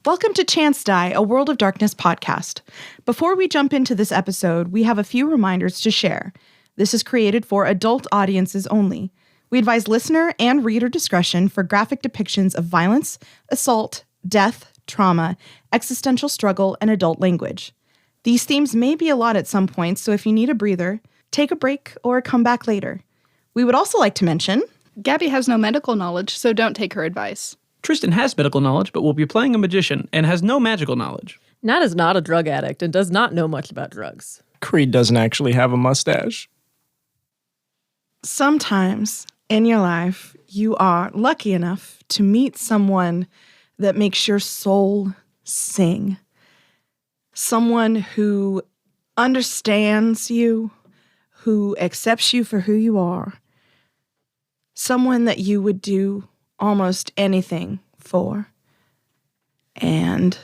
Welcome to Chance Die, a World of Darkness podcast. Before we jump into this episode, we have a few reminders to share. This is created for adult audiences only. We advise listener and reader discretion for graphic depictions of violence, assault, death, trauma, existential struggle, and adult language. These themes may be a lot at some points, so if you need a breather, take a break or come back later. We would also like to mention... Gabby has no medical knowledge, so don't take her advice. Tristan has medical knowledge, but will be playing a magician and has no magical knowledge. Nat is not a drug addict and does not know much about drugs. Creed doesn't actually have a mustache. Sometimes in your life, you are lucky enough to meet someone that makes your soul sing. Someone who understands you, who accepts you for who you are. Someone that you would do almost anything for. And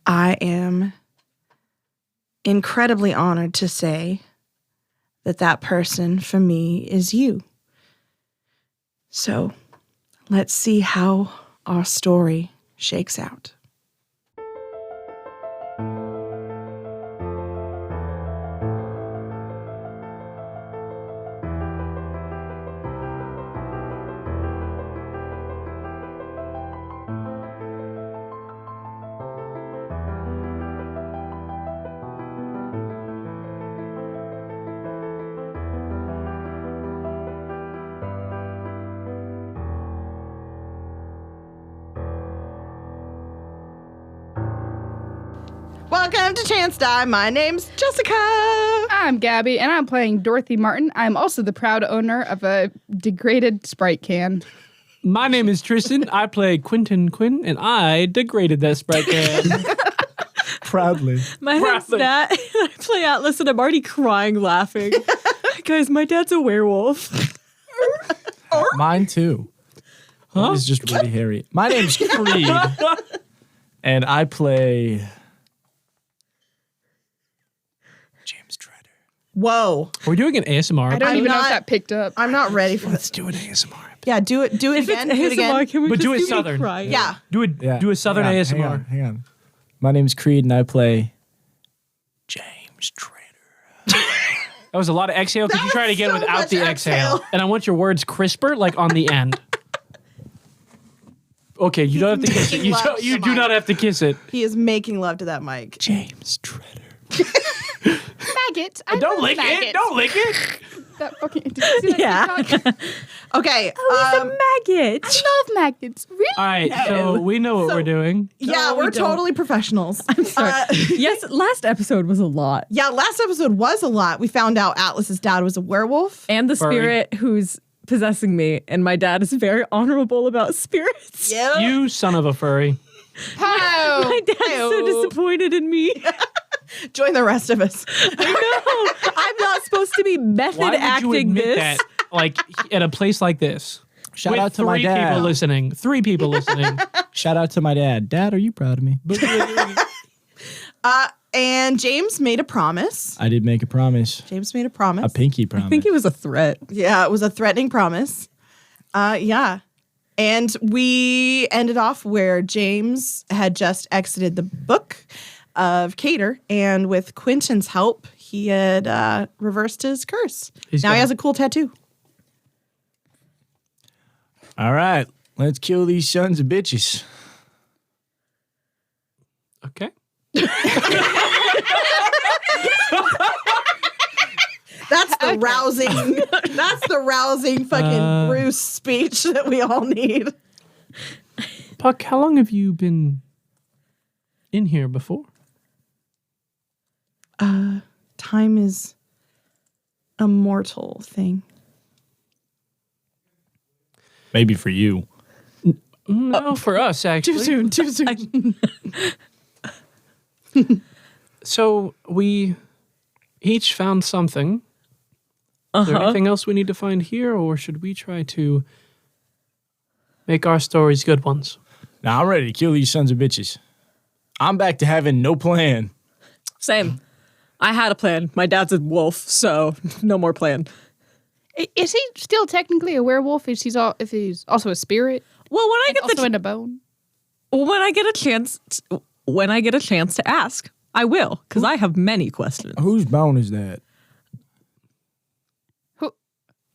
I am incredibly honored to say that that person for me is you. So let's see how our story shakes out. Welcome to Chance Die. My name's Jessica. I'm Gabby, and I'm playing Dorothy Martin. I'm also the proud owner of a degraded Sprite can. My name is Tristan. I play Quentin Quinn, and I degraded that Sprite can. Proudly. My name's Nat. I play Atlas, and I'm already crying laughing. Guys, my dad's a werewolf. Mine too. Huh? He's just really hairy. My name's Creed, and I play James Treader. Whoa. We're doing an ASMR. I don't even know not- if that picked up. I'm not ready for Let's this. do an ASMR. Yeah, do it If again. it's Do it again. ASMR, can we But just do it me Southern. crying? Yeah. Do a Southern Hang on, ASMR. Hang on. My name's Creed, and I play James Treader. That was a lot of exhale. Could you try it again so without much the exhale? exhale. And I want your words crisper, like on the end. Okay, you don't have to kiss it. You, Love don't, you the do mic. not have to kiss it. He is making love to that mic. James Treader. Maggots. I Don't love lick maggots. it. Don't lick it. That fucking, did you see that Yeah. TikTok? Okay. Oh, he's a maggot. I love maggots. Really? All right, so we know what we're doing. Yeah, No, we we're don't. totally professionals. I'm Sorry. Yes, last episode was a lot. Yeah, last episode was a lot. We found out Atlas's dad was a werewolf. And the Furry. spirit who's possessing me, and my dad is very honorable about spirits. Yeah. You son of a furry. How? My dad's so disappointed in me. Join the rest of us. I know. I'm not supposed to be method Why would you acting admit this. that, like, at a place like this? Shout with out to my three dad. people listening. 3 people listening. Shout out to my dad. Dad, are you proud of me? And James made a promise. I did make a promise. James made a promise. A pinky promise. I think it was a threat. Yeah, it was a threatening promise. Yeah. And we ended off where James had just exited the book of Cater, and with Quentin's help, he had reversed his curse. He's Now he got- has a cool tattoo. All right, let's kill these sons of bitches. Okay. That's the rousing. That's the rousing fucking Bruce speech that we all need. Puck, how long have you been in here before? Time is a mortal thing. Maybe for you. No, for us, actually. Too soon. So we each found something. Is there anything else we need to find here, or should we try to make our stories good ones? Now I'm ready to kill these sons of bitches. I'm back to having no plan. Same. I had a plan. My dad's a wolf, so no more plan. Is he still technically a werewolf? If he's also a spirit? Well, when I And get also the in a bone? When I get a chance to ask, I will, because I have many questions. Whose bone is that?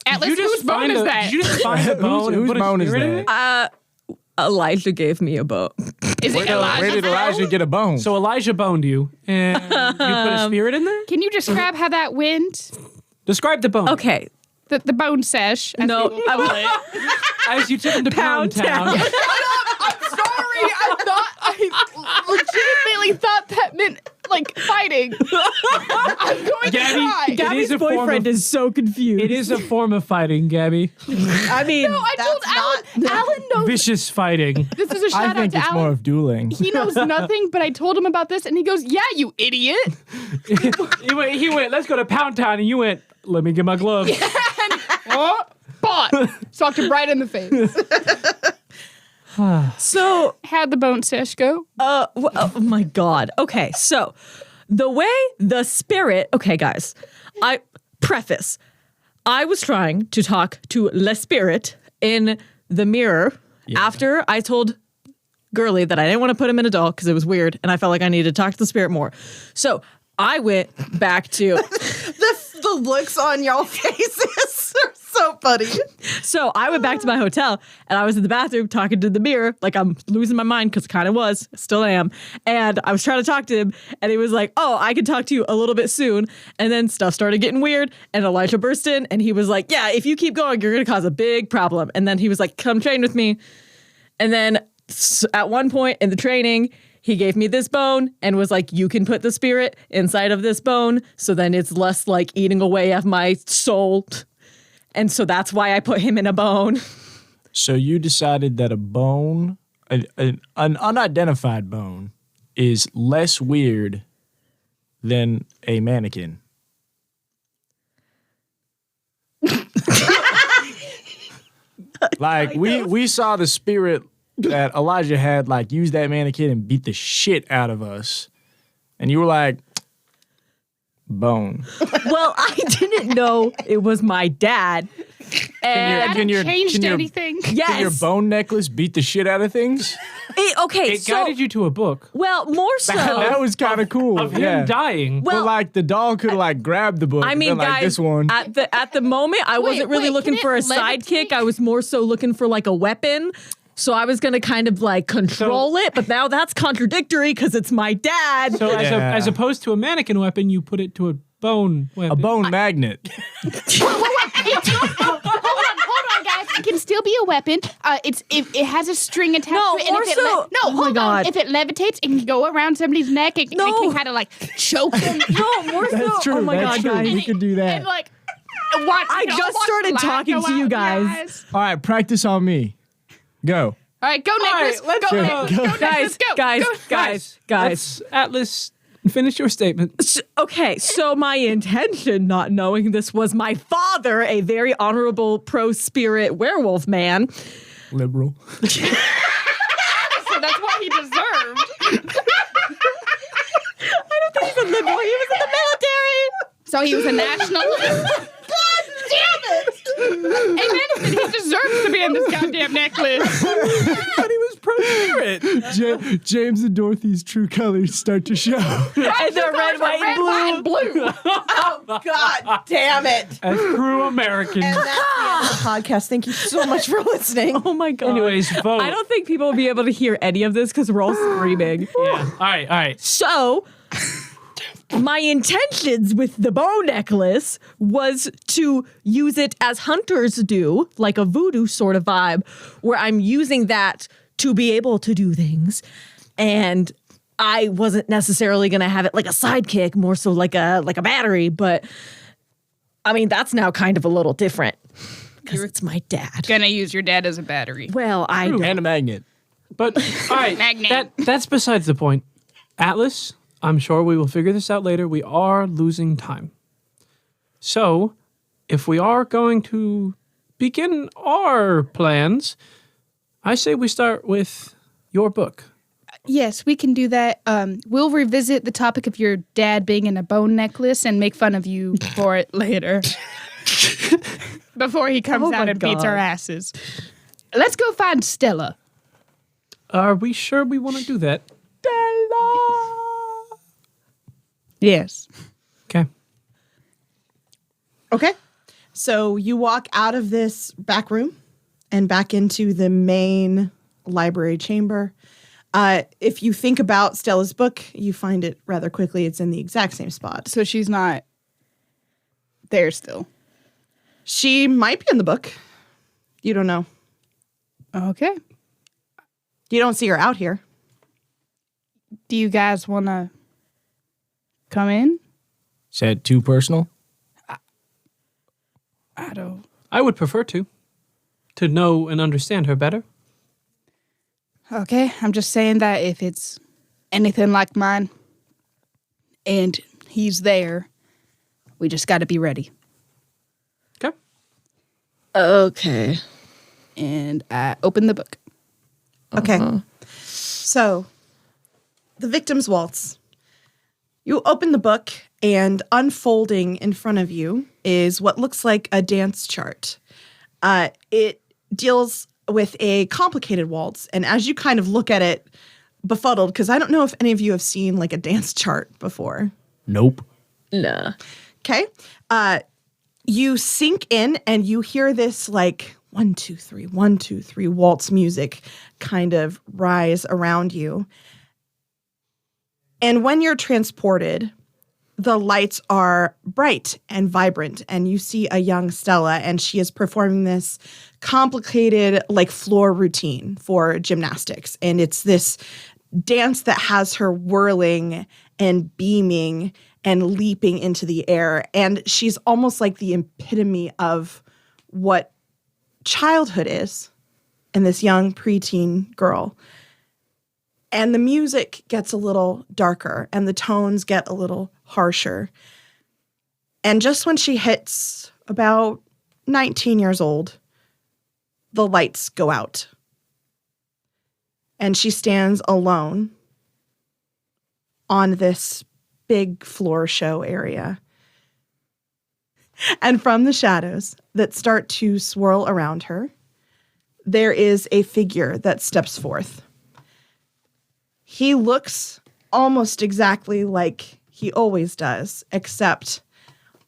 Atlas, whose bone is that? Did you just find a bone? Whose and put a bone is spirit in that? it? Elijah gave me a bone. Is it Elijah's Where did Elijah bone? get a bone? So Elijah boned you, and you put a spirit in there? Can you describe how that went? Describe the bone. Okay. The bone sesh. as No, we will call it. As you took him to Pound Town. I'm sorry. I legitimately thought that meant like fighting. I'm going to try. Gabby, it Gabby's is a form boyfriend of, is so confused. it is a form of fighting, Gabby. I mean, No, I told That's Alan. Alan knows. Vicious fighting. This is a shout I out think to it's Alan. more of dueling. He knows nothing, but I told him about this, and he goes, "Yeah, you idiot." He went, let's go to Pound Town, and you went, let me get my gloves. Oh, but socked him right in the face. so How'd the bone sesh go? oh my God. Okay, so the way the spirit. Okay, guys. I was trying to talk to Le Spirit in the mirror after I told Girly that I didn't want to put him in a doll because it was weird, and I felt like I needed to talk to the spirit more. So I went back to. The looks on y'all faces are so funny. So I went back to my hotel and I was in the bathroom talking to the mirror, like I'm losing my mind because kind of was, still am. And I was trying to talk to him and he was like, oh, I can talk to you a little bit soon. And then stuff started getting weird and Elijah burst in and he was like, yeah, if you keep going, you're going to cause a big problem. And then he was like, come train with me. And then at one point in the training, he gave me this bone and was like, you can put the spirit inside of this bone. So then it's less like eating away at my soul. And so that's why I put him in a bone. So you decided that a bone, an unidentified bone, is less weird than a mannequin. Like we saw the spirit that Elijah had like use that mannequin and beat the shit out of us. And you were like, bone. Well, I didn't know it was my dad. And Changed anything? yes. Can your bone necklace beat the shit out of things? Okay, It so guided you to a book well, more so. That was kind of cool. of him dying. Well, but like the dog could have like grabbed the book. I mean, and been like, guys, this one. at the moment, I wasn't really wait, looking can for a it levitate? sidekick. I was more so looking for like a weapon. So I was gonna kind of like control it, but now that's contradictory because it's my dad. So Yeah. as opposed to a mannequin weapon, you put it to a bone weapon. A bone magnet. Hold on, guys. It can still be a weapon. It has a string attached No, to it. And more if it so- oh my hold on. God. If it levitates, it can go around somebody's neck. It No. can kind of like choke them. No, more so. That's true. Oh my That's God, true. guys. We could do that. And like, watch. I y'all just watch started the light talking go to you out, guys. All right, practice on me. Go. All right, go necklace. right, let's go, go. necklace. Go, necklace. Go. Guys. Let's, Atlas, finish your statement. Okay, so my intention, not knowing this, was my father, a very honorable pro-spirit werewolf man. Liberal. So that's what he deserved. I don't think he's a liberal. He was in the military. So he was a nationalist. God damn it! Amen. He deserves to be in this goddamn necklace. But he was pro-spirit. James and Dorothy's true colors start to show. And they're red, white, and blue. Oh, God damn it. As true Americans. And that's the end of the podcast. Thank you so much for listening. Oh my God. Anyways, vote. I don't think people will be able to hear any of this because we're all screaming. Yeah. All right. So, my intentions with the bow necklace was to use it as hunters do, like a voodoo sort of vibe, where I'm using that to be able to do things. And I wasn't necessarily going to have it like a sidekick, more so like a battery. But I mean, that's now kind of a little different because it's my dad. Gonna use your dad as a battery. Well, I True. don't. And a magnet. But all right, Magnet. that's besides the point. Atlas, I'm sure we will figure this out later. We are losing time. So, if we are going to begin our plans, I say we start with your book. Yes, we can do that. We'll revisit the topic of your dad being in a bone necklace and make fun of you for it later. Before he comes Oh out my and beats God. our asses. Let's go find Stella. Are we sure we want to do that? Yes. Okay. Okay. So you walk out of this back room and back into the main library chamber. If you think about Stella's book, you find it rather quickly. It's in the exact same spot. So she's not there still. She might be in the book. You don't know. Okay. You don't see her out here. Do you guys want to come in? Is that too personal? I don't. I would prefer to know and understand her better. Okay, I'm just saying that if it's anything like mine and he's there, we just got to be ready. Okay. Okay. And I open the book. Okay. So, the victim's waltz. You open the book, and unfolding in front of you is what looks like a dance chart. It deals with a complicated waltz, and as you kind of look at it, befuddled, because I don't know if any of you have seen like a dance chart before. Nope. Nah. Okay. You sink in and you hear this like 1, 2, 3, 1, 2, 3 waltz music kind of rise around you. And when you're transported, the lights are bright and vibrant, and you see a young Stella, and she is performing this complicated like floor routine for gymnastics. And it's this dance that has her whirling and beaming and leaping into the air. And she's almost like the epitome of what childhood is in this young preteen girl. And the music gets a little darker and the tones get a little harsher. And just when she hits about 19 years old, the lights go out. And she stands alone on this big floor show area. And from the shadows that start to swirl around her, there is a figure that steps forth. He looks almost exactly like he always does, except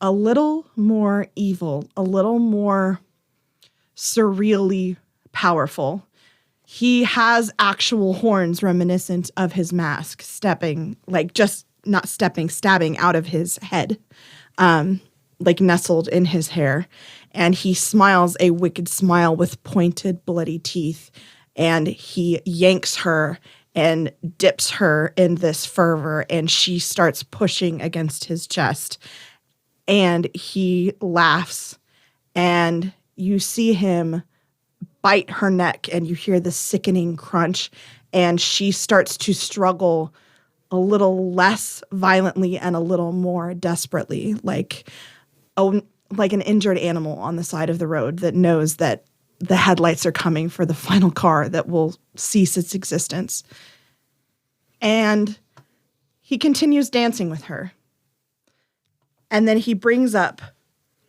a little more evil, a little more surreally powerful. He has actual horns reminiscent of his mask, stabbing out of his head, like nestled in his hair. And he smiles a wicked smile with pointed, bloody teeth. And he yanks her and dips her in this fervor, and she starts pushing against his chest. And he laughs, and you see him bite her neck, and you hear the sickening crunch, and she starts to struggle a little less violently and a little more desperately, like an injured animal on the side of the road that knows that the headlights are coming for the final car that will cease its existence. And he continues dancing with her. And then he brings up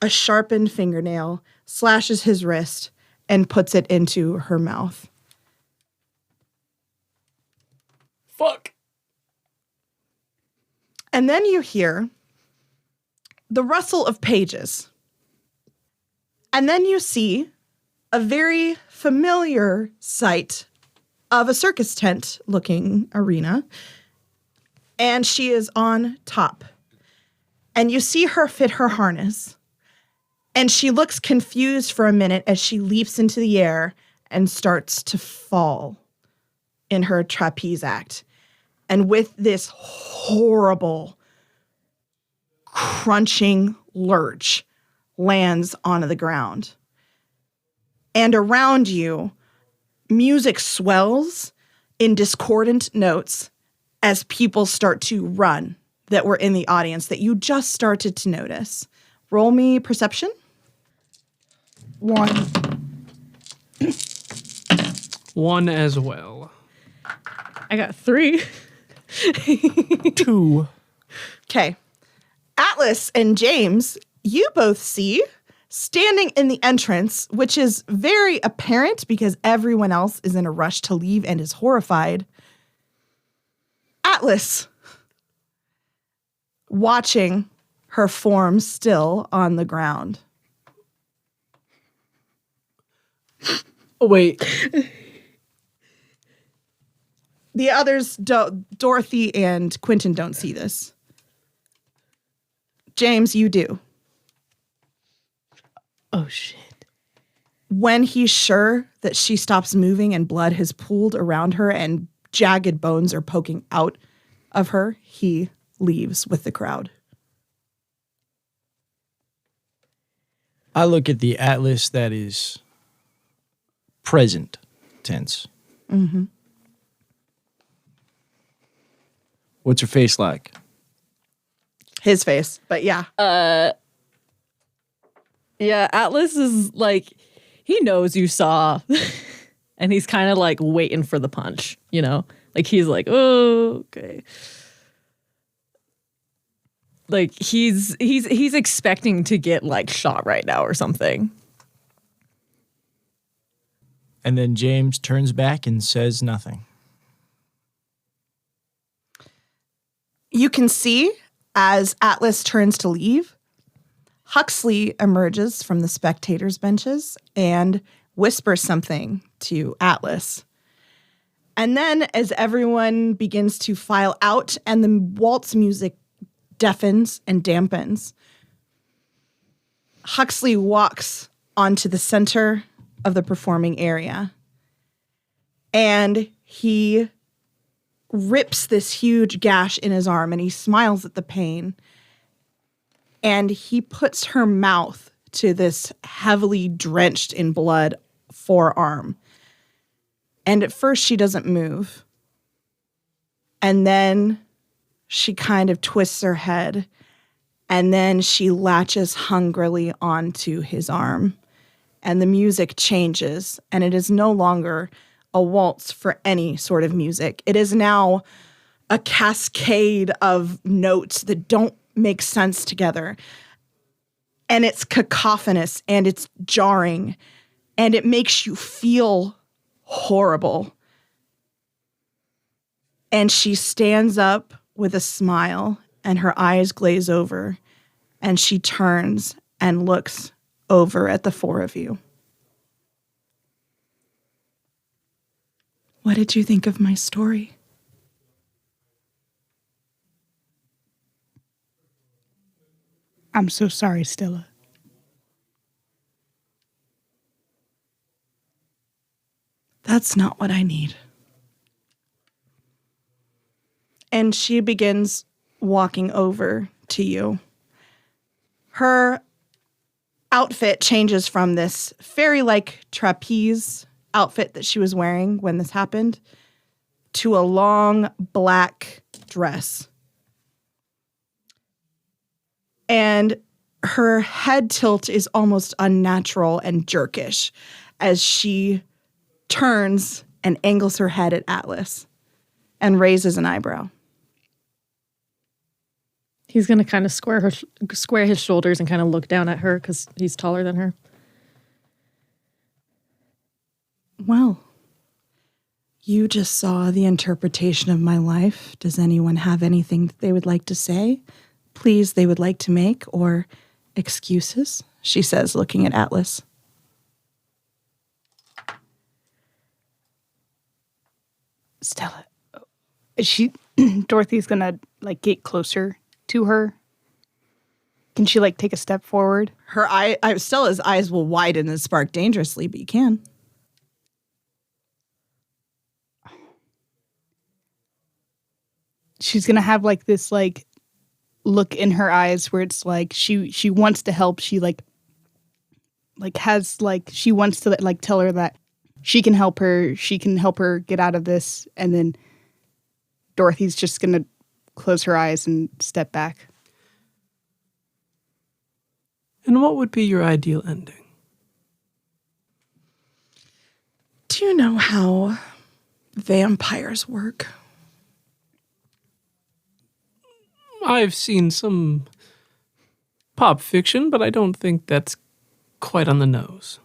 a sharpened fingernail, slashes his wrist, and puts it into her mouth. Fuck. And then you hear the rustle of pages. And then you see a very familiar sight of a circus tent looking arena. And she is on top. And you see her fit her harness. And she looks confused for a minute as she leaps into the air and starts to fall in her trapeze act. And with this horrible, crunching lurch, lands onto the ground. And around you, music swells in discordant notes as people start to run that were in the audience that you just started to notice. Roll me perception. 1. 1 as well. I got 3. 2. Okay. Atlas and James, you both see Standing in the entrance, which is very apparent because everyone else is in a rush to leave and is horrified, Atlas, watching her form still on the ground. Oh, wait. The others, Dorothy and Quentin, don't see this. James, you do. Oh, shit. When he's sure that she stops moving and blood has pooled around her and jagged bones are poking out of her, he leaves with the crowd. I look at the atlas that is present tense. Mm-hmm. What's her face like? His face, but yeah. Yeah, Atlas is like, he knows you saw. And he's kind of like waiting for the punch, you know? Like he's like, oh, okay. Like he's expecting to get like shot right now or something. And then James turns back and says nothing. You can see as Atlas turns to leave, Huxley emerges from the spectators' benches and whispers something to Atlas. And then as everyone begins to file out and the waltz music deafens and dampens, Huxley walks onto the center of the performing area. And he rips this huge gash in his arm and he smiles at the pain. And he puts her mouth to this heavily drenched in blood forearm. And at first she doesn't move. And then she kind of twists her head. And then she latches hungrily onto his arm. And the music changes. And it is no longer a waltz for any sort of music. It is now a cascade of notes that don't make sense together. And it's cacophonous and it's jarring and it makes you feel horrible. And she stands up with a smile and her eyes glaze over and she turns and looks over at the four of you. What did you think of my story? I'm so sorry, Stella. That's not what I need. And she begins walking over to you. Her outfit changes from this fairy-like trapeze outfit that she was wearing when this happened to a long black dress. And her head tilt is almost unnatural and jerkish as she turns and angles her head at Atlas and raises an eyebrow. He's going to kind of square his shoulders and kind of look down at her because he's taller than her. Well, you just saw the interpretation of my life. Does anyone have anything that they would like to say? Please, they would like to make, or excuses? She says, looking at Atlas. Stella, Dorothy's gonna like get closer to her. Can she like take a step forward? Stella's eyes will widen and spark dangerously, but you can. She's gonna have like this like look in her eyes where it's like she wants to help. She like has like she wants to like tell her that she can help her. She can help her get out of this. And then Dorothy's just gonna close her eyes and step back. And what would be your ideal ending? Do you know how vampires work? I've seen some pop fiction, but I don't think that's quite on the nose.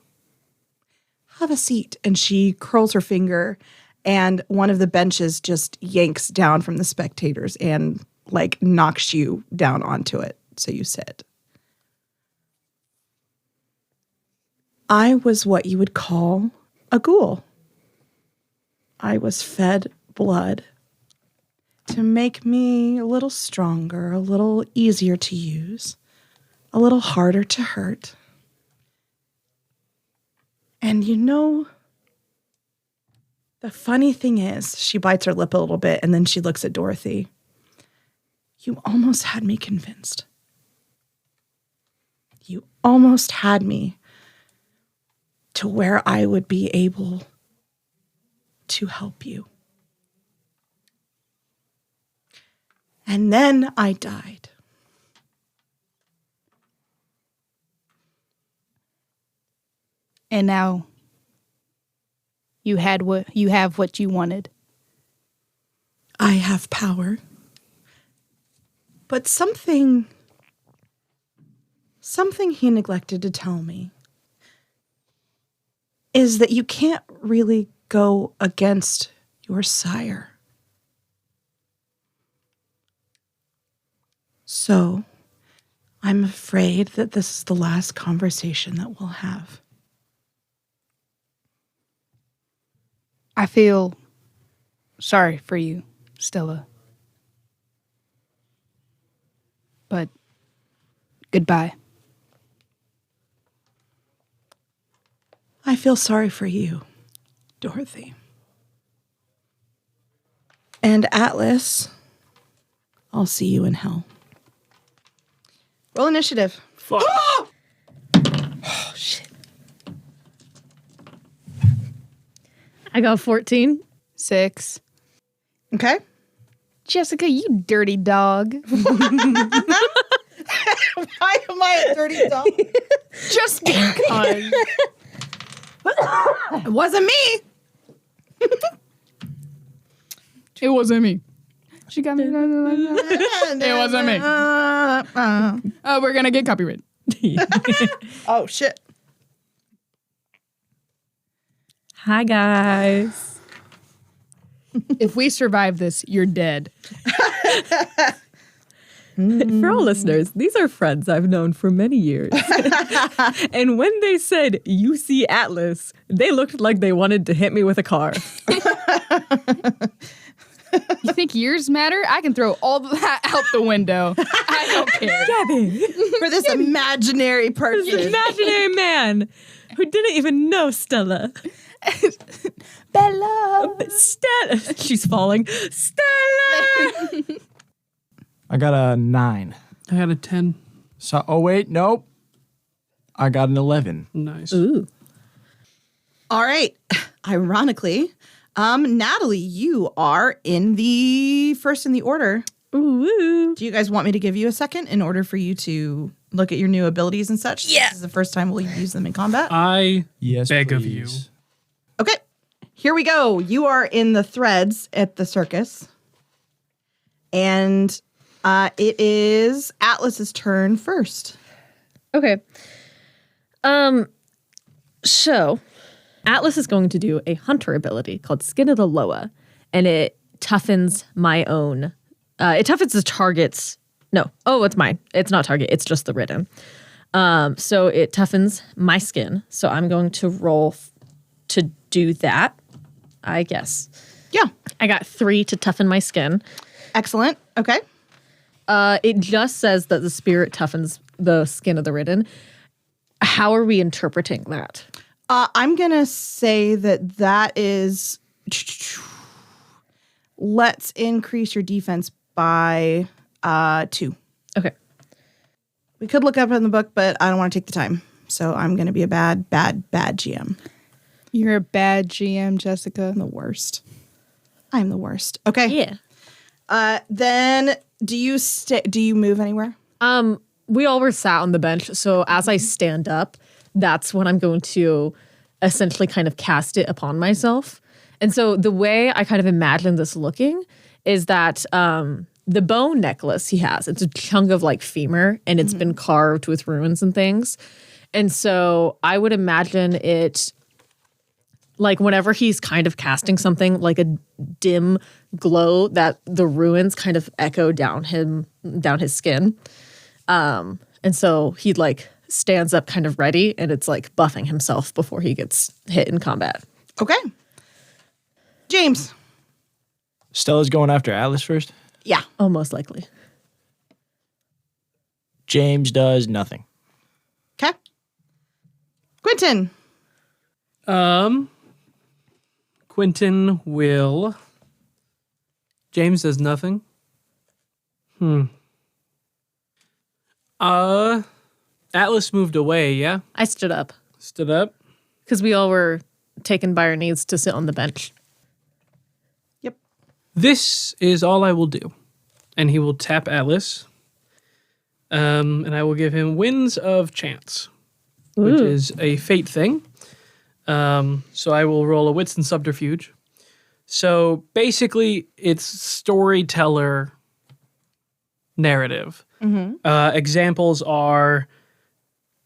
Have a seat. And she curls her finger, and one of the benches just yanks down from the spectators and like knocks you down onto it. So you sit. I was what you would call a ghoul. I was fed blood to make me a little stronger, a little easier to use, a little harder to hurt. And you know, the funny thing is, she bites her lip a little bit and then she looks at Dorothy. You almost had me convinced. You almost had me to where I would be able to help you. And then I died. And now you have what you wanted. I have power. But something he neglected to tell me is that you can't really go against your sire. So, I'm afraid that this is the last conversation that we'll have. I feel sorry for you, Stella. But goodbye. I feel sorry for you, Dorothy. And Atlas, I'll see you in hell. Roll initiative. Fuck. Oh, shit. I got 14. 6. Okay. Jessica, you dirty dog. Why am I a dirty dog? Just because. It wasn't me. It wasn't me. She got me. It wasn't me. Oh, we're gonna get copyright. Oh, shit. Hi, guys. If we survive this, you're dead. For all listeners, these are friends I've known for many years. And when they said, "You see Atlas," they looked like they wanted to hit me with a car. You think years matter? I can throw all that out the window. I don't care. Gabby, For this imaginary person. this imaginary man who didn't even know Stella. Bella. Stella. She's falling. Stella! I got a 9. I had a 10. So, oh wait, nope. I got an 11. Nice. Ooh. All right. Ironically, Natalie, you are in the first in the order. Ooh. Do you guys want me to give you a second in order for you to look at your new abilities and such? Yeah. This is the first time we'll use them in combat. I Yes, beg of please. you. Okay. Here we go. You are in the threads at the circus. And it is Atlas's turn first. Okay. So Atlas is going to do a hunter ability called Skin of the Loa, and it toughens my own. It toughens the target's. No. Oh, it's mine. It's not target. It's just the ridden. So it toughens my skin. So I'm going to roll to do that, I guess. Yeah. I got 3 to toughen my skin. Excellent. Okay. It just says that the spirit toughens the skin of the ridden. How are we interpreting that? I'm going to say that is... Let's increase your defense by 2. Okay. We could look up in the book, but I don't want to take the time. So I'm going to be a bad GM. You're a bad GM, Jessica. I'm the worst. I'm the worst. Okay. Yeah. Then do you move anywhere? We all were sat on the bench, so as I stand up, that's when I'm going to essentially kind of cast it upon myself. And so the way I kind of imagine this looking is that the bone necklace he has, it's a chunk of like femur, and it's been carved with runes and things. And so I would imagine it like whenever he's kind of casting something like a dim glow that the ruins kind of echo down his skin. And so he like stands up kind of ready and it's like buffing himself before he gets hit in combat. Okay. James. Stella's going after Atlas first. Yeah. Oh, most likely. James does nothing. Okay. Quentin. Quentin will. James does nothing. Atlas moved away, yeah? I stood up Stood up. because we all were taken by our needs to sit on the bench. Yep. This is all I will do. And he will tap Atlas. And I will give him Winds of Chance, which is a fate thing. So I will roll a Wits and Subterfuge. So basically, it's storyteller narrative. Examples are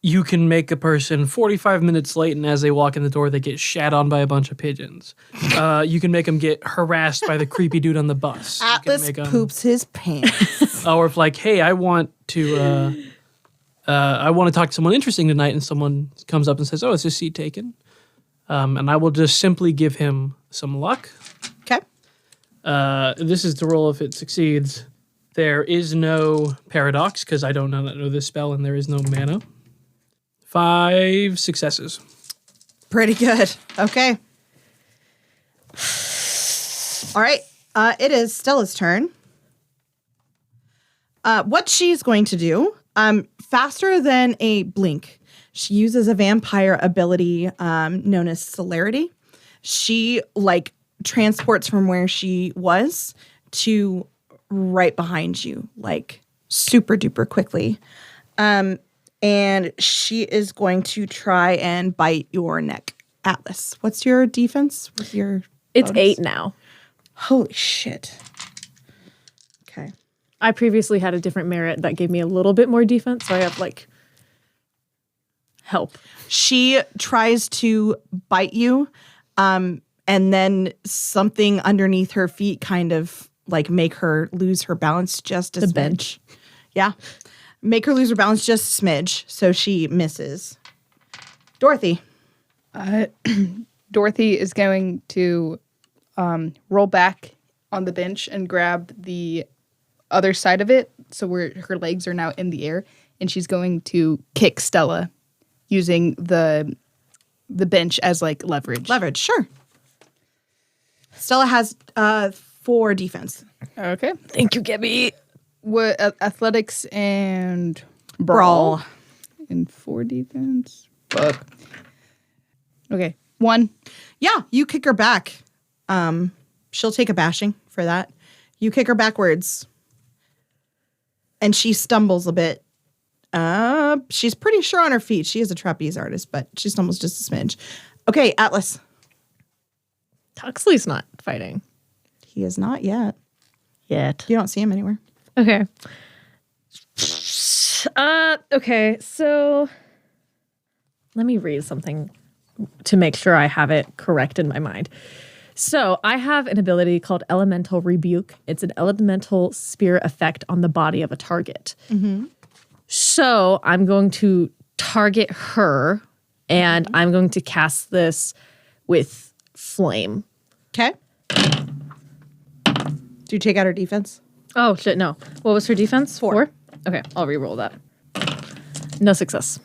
you can make a person 45 minutes late, and as they walk in the door, they get shat on by a bunch of pigeons. You can make them get harassed by the creepy dude on the bus. You can Atlas make 'em- poops his pants. or if like, hey, I want to talk to someone interesting tonight, and someone comes up and says, "Oh, is this seat taken?" And I will just simply give him some luck. Okay. This is the roll if it succeeds. There is no paradox because I don't know this spell, and there is no mana. 5 successes. Pretty good. Okay. All right. It is Stella's turn. What she's going to do, faster than a blink, she uses a vampire ability known as celerity. She like transports from where she was to right behind you, like super duper quickly. And she is going to try and bite your neck. Atlas, what's your defense? What's your It's bonus? 8 now. Holy shit. Okay. I previously had a different merit that gave me a little bit more defense, so I have like help. She tries to bite you, and then something underneath her feet kind of like make her lose her balance just a The smidge. bench. Yeah. Make her lose her balance just a smidge, so she misses. Dorothy. Dorothy is going to roll back on the bench and grab the other side of it, so where her legs are now in the air, and she's going to kick Stella using the bench as like leverage. Leverage, sure. Stella has 4 defense. Okay. Thank you, Gibby. What athletics and Brawl. and 4 defense. Fuck. Okay. 1. Yeah, you kick her back. She'll take a bashing for that. You kick her backwards. And she stumbles a bit. She's pretty sure on her feet. She is a trapeze artist, but she stumbles just a smidge. Okay, Atlas. Tuxley's not fighting He is not yet. yet. You don't see him anywhere. Okay. Okay, so let me read something to make sure I have it correct in my mind. So I have an ability called Elemental Rebuke. It's an elemental spear effect on the body of a target. So I'm going to target her, and I'm going to cast this with flame. Okay. Do you take out her defense? Oh, shit, no. What was her defense? 4. Okay, I'll re-roll that. No success.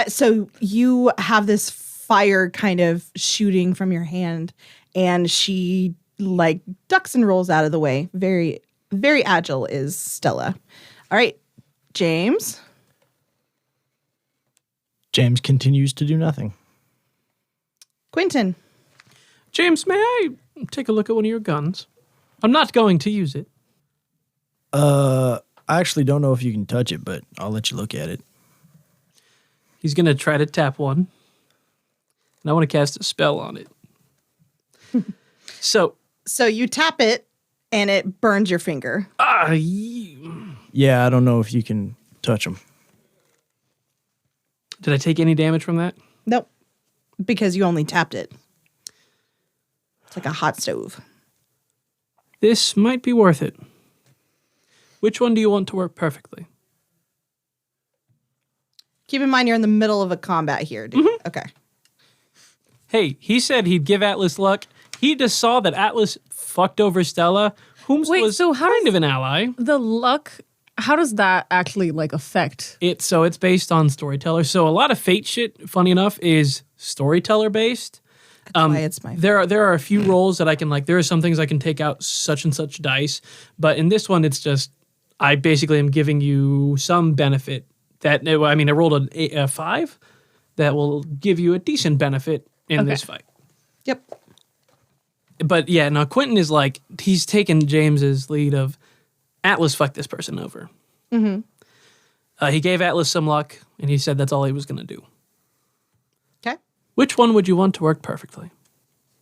So you have this fire kind of shooting from your hand, and she like ducks and rolls out of the way. Very, very agile is Stella. All right, James. James continues to do nothing. Quentin. James, may I take a look at one of your guns? I'm not going to use it. I actually don't know if you can touch it, but I'll let you look at it. He's going to try to tap one. And I want to cast a spell on it. So You tap it, and it burns your finger. Yeah, I don't know if you can touch them. Did I take any damage from that? Nope. Because you only tapped it. It's like a hot stove. This might be worth it. Which one do you want to work perfectly? Keep in mind you're in the middle of a combat here, dude. Mm-hmm. Okay. Hey, he said he'd give Atlas luck. He just saw that Atlas fucked over Stella, whom was so how kind does- of an ally. The luck, how does that actually like affect? It's based on storyteller. So a lot of Fate shit, funny enough, is storyteller based. That's why it's my There are a few roles that I can there are some things I can take out such and such dice, but in this one it's just I basically am giving you some benefit that I rolled a 5 that will give you a decent benefit in this fight. Yep. But yeah, now Quentin is he's taken James's lead of Atlas fucked this person over. Mm-hmm. He gave Atlas some luck, and he said that's all he was going to do. Okay. Which one would you want to work perfectly?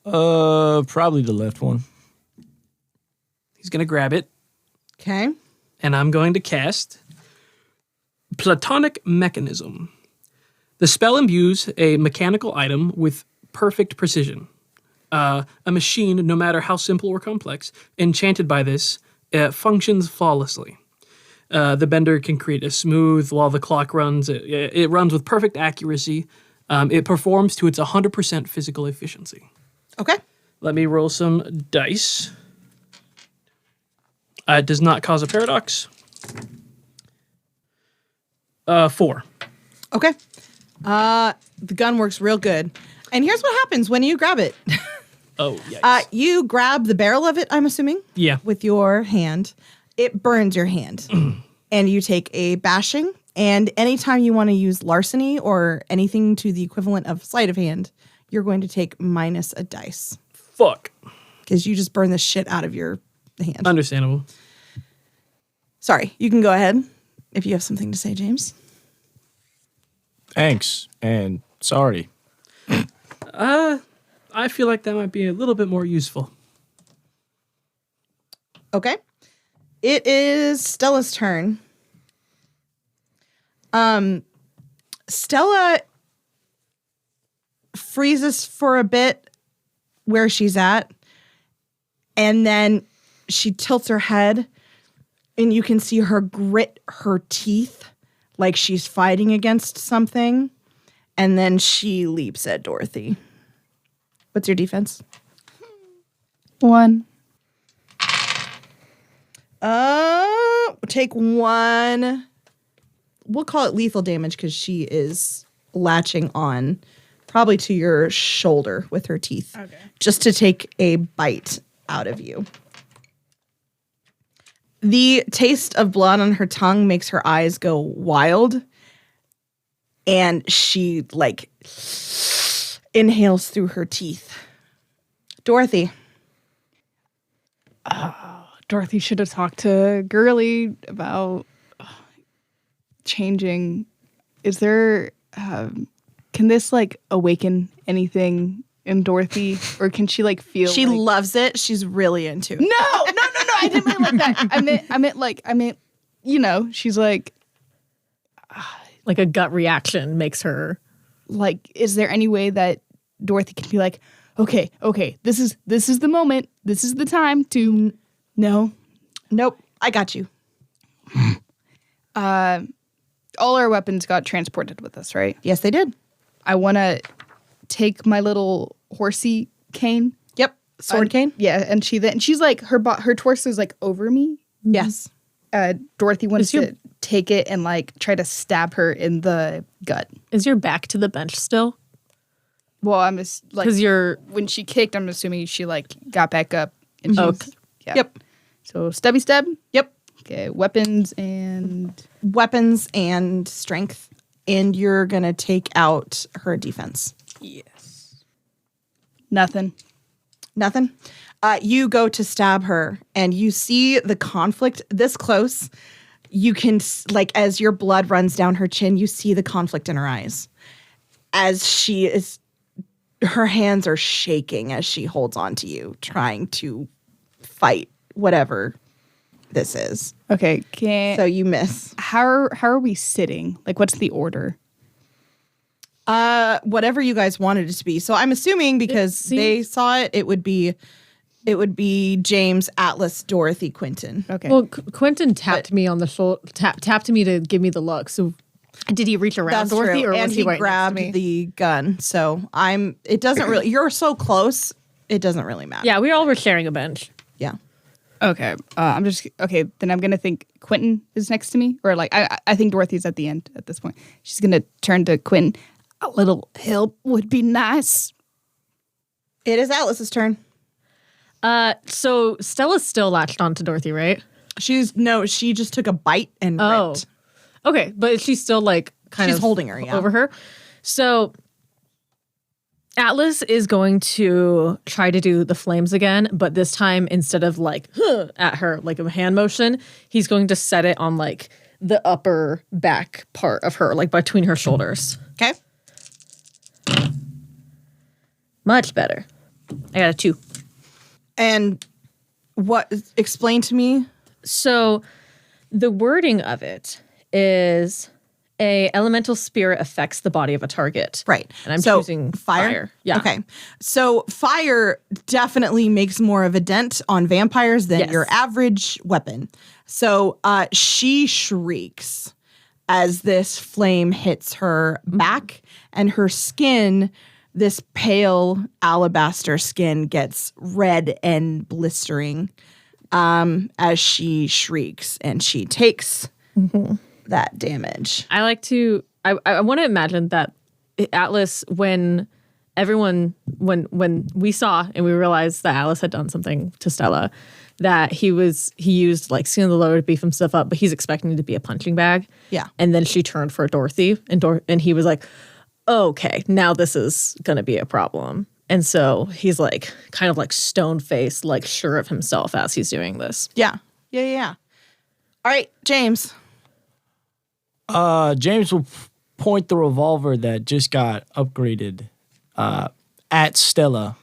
Probably the left one. He's going to grab it, Okay. and I'm going to cast Platonic Mechanism. The spell imbues a mechanical item with perfect precision. A machine, no matter how simple or complex, enchanted by this, functions flawlessly. The bender can create a smooth while the clock runs. It runs with perfect accuracy. It performs to its 100% physical efficiency. Okay. Let me roll some dice. It does not cause a paradox. 4. Okay. The gun works real good. And here's what happens when you grab it. Oh, yikes. You grab the barrel of it, I'm assuming. Yeah. With your hand. It burns your hand. And you take a bashing. And anytime you want to use larceny or anything to the equivalent of sleight of hand, you're going to take minus a dice. Fuck. Because you just burn the shit out of your hand. Understandable. Sorry, you can go ahead if you have something to say, James. Thanks, and sorry. I feel like that might be a little bit more useful. Okay. It is Stella's turn. Stella freezes for a bit where she's at, and then she tilts her head, and you can see her grit her teeth like she's fighting against something, and then she leaps at Dorothy. What's your defense? 1. Take 1. We'll call it lethal damage because she is latching on probably to your shoulder with her teeth. Okay. Just to take a bite out of you. The taste of blood on her tongue makes her eyes go wild. And she inhales through her teeth. Dorothy. Dorothy should have talked to Girly about changing. Is there, can this awaken anything in Dorothy? Or can she feel She loves it. She's really into it. No, I didn't mean like that. I meant, she's Like a gut reaction makes her. is there any way that Dorothy can be like, okay, this is the moment. This is the time to, no. Nope. I got you. All our weapons got transported with us, right? Yes, they did. I want to take my little horsey cane. Yep. Sword cane? Yeah, and she's her torso's over me. Yes. Dorothy wants Is your- to take it and try to stab her in the gut. Is your back to the bench still? Well, I'm just Because you're. when she kicked, I'm assuming she got back up. And Okay. Yeah. Yep. So stubby stub. Yep. Okay. Weapons and Weapons and strength. And you're going to take out her defense. yes. Nothing. Nothing. You go to stab her and you see the conflict this close. You can, as your blood runs down her chin, you see the conflict in her eyes. As her hands are shaking as she holds on to you, trying to fight whatever this is. Okay. So you miss. How are we sitting? What's the order? Whatever you guys wanted it to be. So I'm assuming because they saw it, it would be James, Atlas, Dorothy, Quentin. Okay. Well, Quentin tapped me on the shoulder, tapped me to give me the look. So did he reach around That's Dorothy, true. or and was he right grabbed next to me? the gun? So it doesn't really. You're so close. It doesn't really matter. Yeah, we all were sharing a bench. Yeah. Okay. Then I'm gonna think Quentin is next to me, or like I think Dorothy's at the end at this point. She's gonna turn to Quentin. A little help would be nice. It is Atlas's turn. So Stella's still latched onto Dorothy, right? She just took a bite and ripped. Okay, but she's still like She's holding her, yeah. over her. So Atlas is going to try to do the flames again, but this time instead of like at her like a hand motion, he's going to set it on like the upper back part of her, like between her shoulders. Okay. Much better. I got a 2. And explain to me. So the wording of it is a elemental spirit affects the body of a target. Right. And I'm choosing fire. Yeah. Okay. So fire definitely makes more of a dent on vampires than Yes. your average weapon. So she shrieks as this flame hits her back, and her skin, this pale alabaster skin, gets red and blistering as she shrieks, and she takes that damage. I like to I want to imagine that Atlas, when we saw and we realized that Atlas had done something to Stella, that he used like skin of the lower to beef himself up, but he's expecting it to be a punching bag. Yeah. And then she turned for Dorothy, and he was like, okay, now this is gonna be a problem. And so he's like kind of like stone faced, like sure of himself as he's doing this. Yeah. All right, James. James will point the revolver that just got upgraded at Stella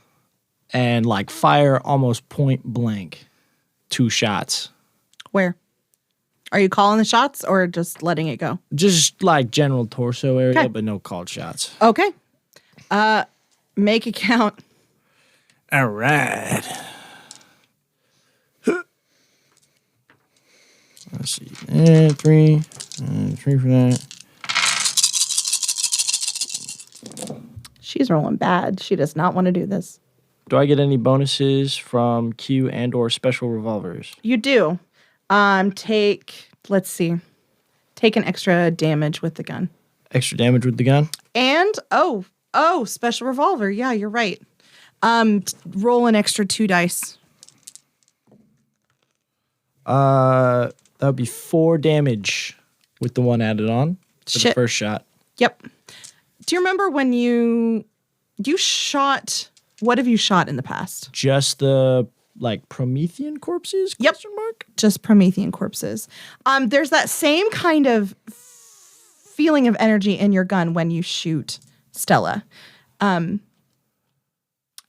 and like fire almost point blank 2 shots. Where? Are you calling the shots or just letting it go? Just like general torso area, Okay. but no called shots. Okay. Make it count. All right. Let's see. 3. 3 for that. She's rolling bad. She does not want to do this. Do I get any bonuses from Q and or special revolvers? You do. Let's see. Take an extra damage with the gun. Extra damage with the gun? And special revolver. Yeah, you're right. Roll an extra 2 dice. That would be 4 damage with the one added on for the Shit. first shot. Yep. Do you remember when you shot? What have you shot in the past? Just the like Promethean corpses? Yep. Question mark? Just Promethean corpses. There's that same kind of feeling of energy in your gun when you shoot Stella. And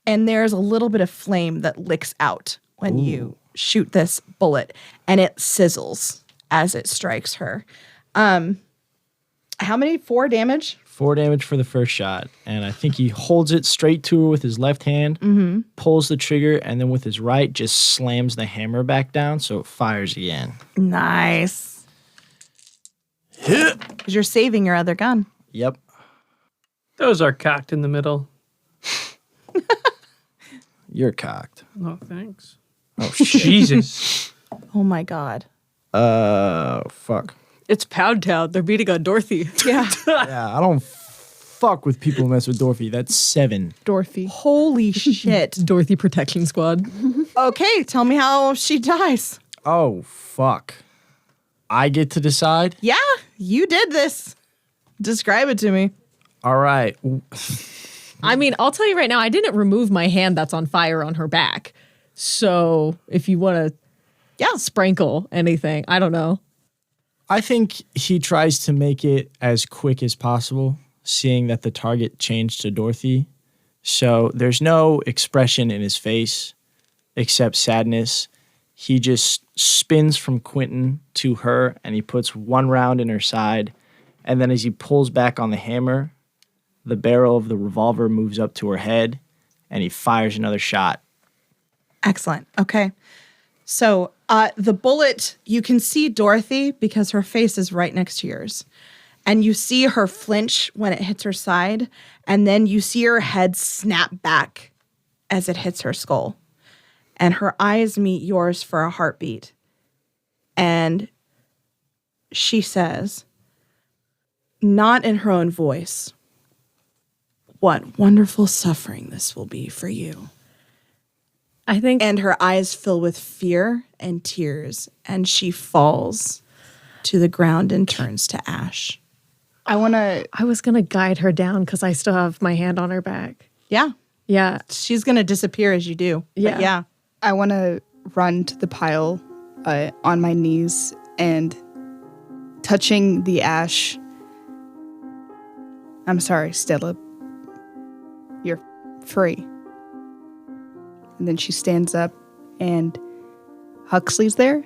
there's a little bit of flame that licks out when you shoot this bullet, and it sizzles as it strikes her. How many? 4 damage? 4 damage for the first shot. And I think he holds it straight to her with his left hand, pulls the trigger, and then with his right just slams the hammer back down so it fires again. Nice. Because you're saving your other gun. Yep. Those are cocked in the middle. You're cocked. No, thanks. Oh, shit. Jesus. Oh my God. Fuck. It's Pound Town. They're beating on Dorothy. Yeah. Yeah, I don't fuck with people who mess with Dorothy. That's 7. Dorothy. Holy shit. Dorothy Protection Squad. Okay, tell me how she dies. Oh, fuck. I get to decide? Yeah, you did this. Describe it to me. All right. I mean, I'll tell you right now, I didn't remove my hand that's on fire on her back. So if you want to sprinkle anything, I don't know. I think he tries to make it as quick as possible, seeing that the target changed to Dorothy. So there's no expression in his face except sadness. He just spins from Quentin to her, and he puts 1 round in her side. And then as he pulls back on the hammer, The barrel of the revolver moves up to her head, and he fires another shot. Excellent. Okay. So the bullet, you can see Dorothy because her face is right next to yours. And you see her flinch when it hits her side. And then you see her head snap back as it hits her skull. And her eyes meet yours for a heartbeat. And she says, not in her own voice, "What wonderful suffering this will be for you." I think And her eyes fill with fear and tears, and she falls to the ground and turns to ash. I want to. I was going to guide her down because I still have my hand on her back. Yeah. Yeah. She's going to disappear as you do. Yeah. But yeah. I want to run to the pile on my knees and touching the ash. I'm sorry, Stella. You're free. And then she stands up and Huxley's there.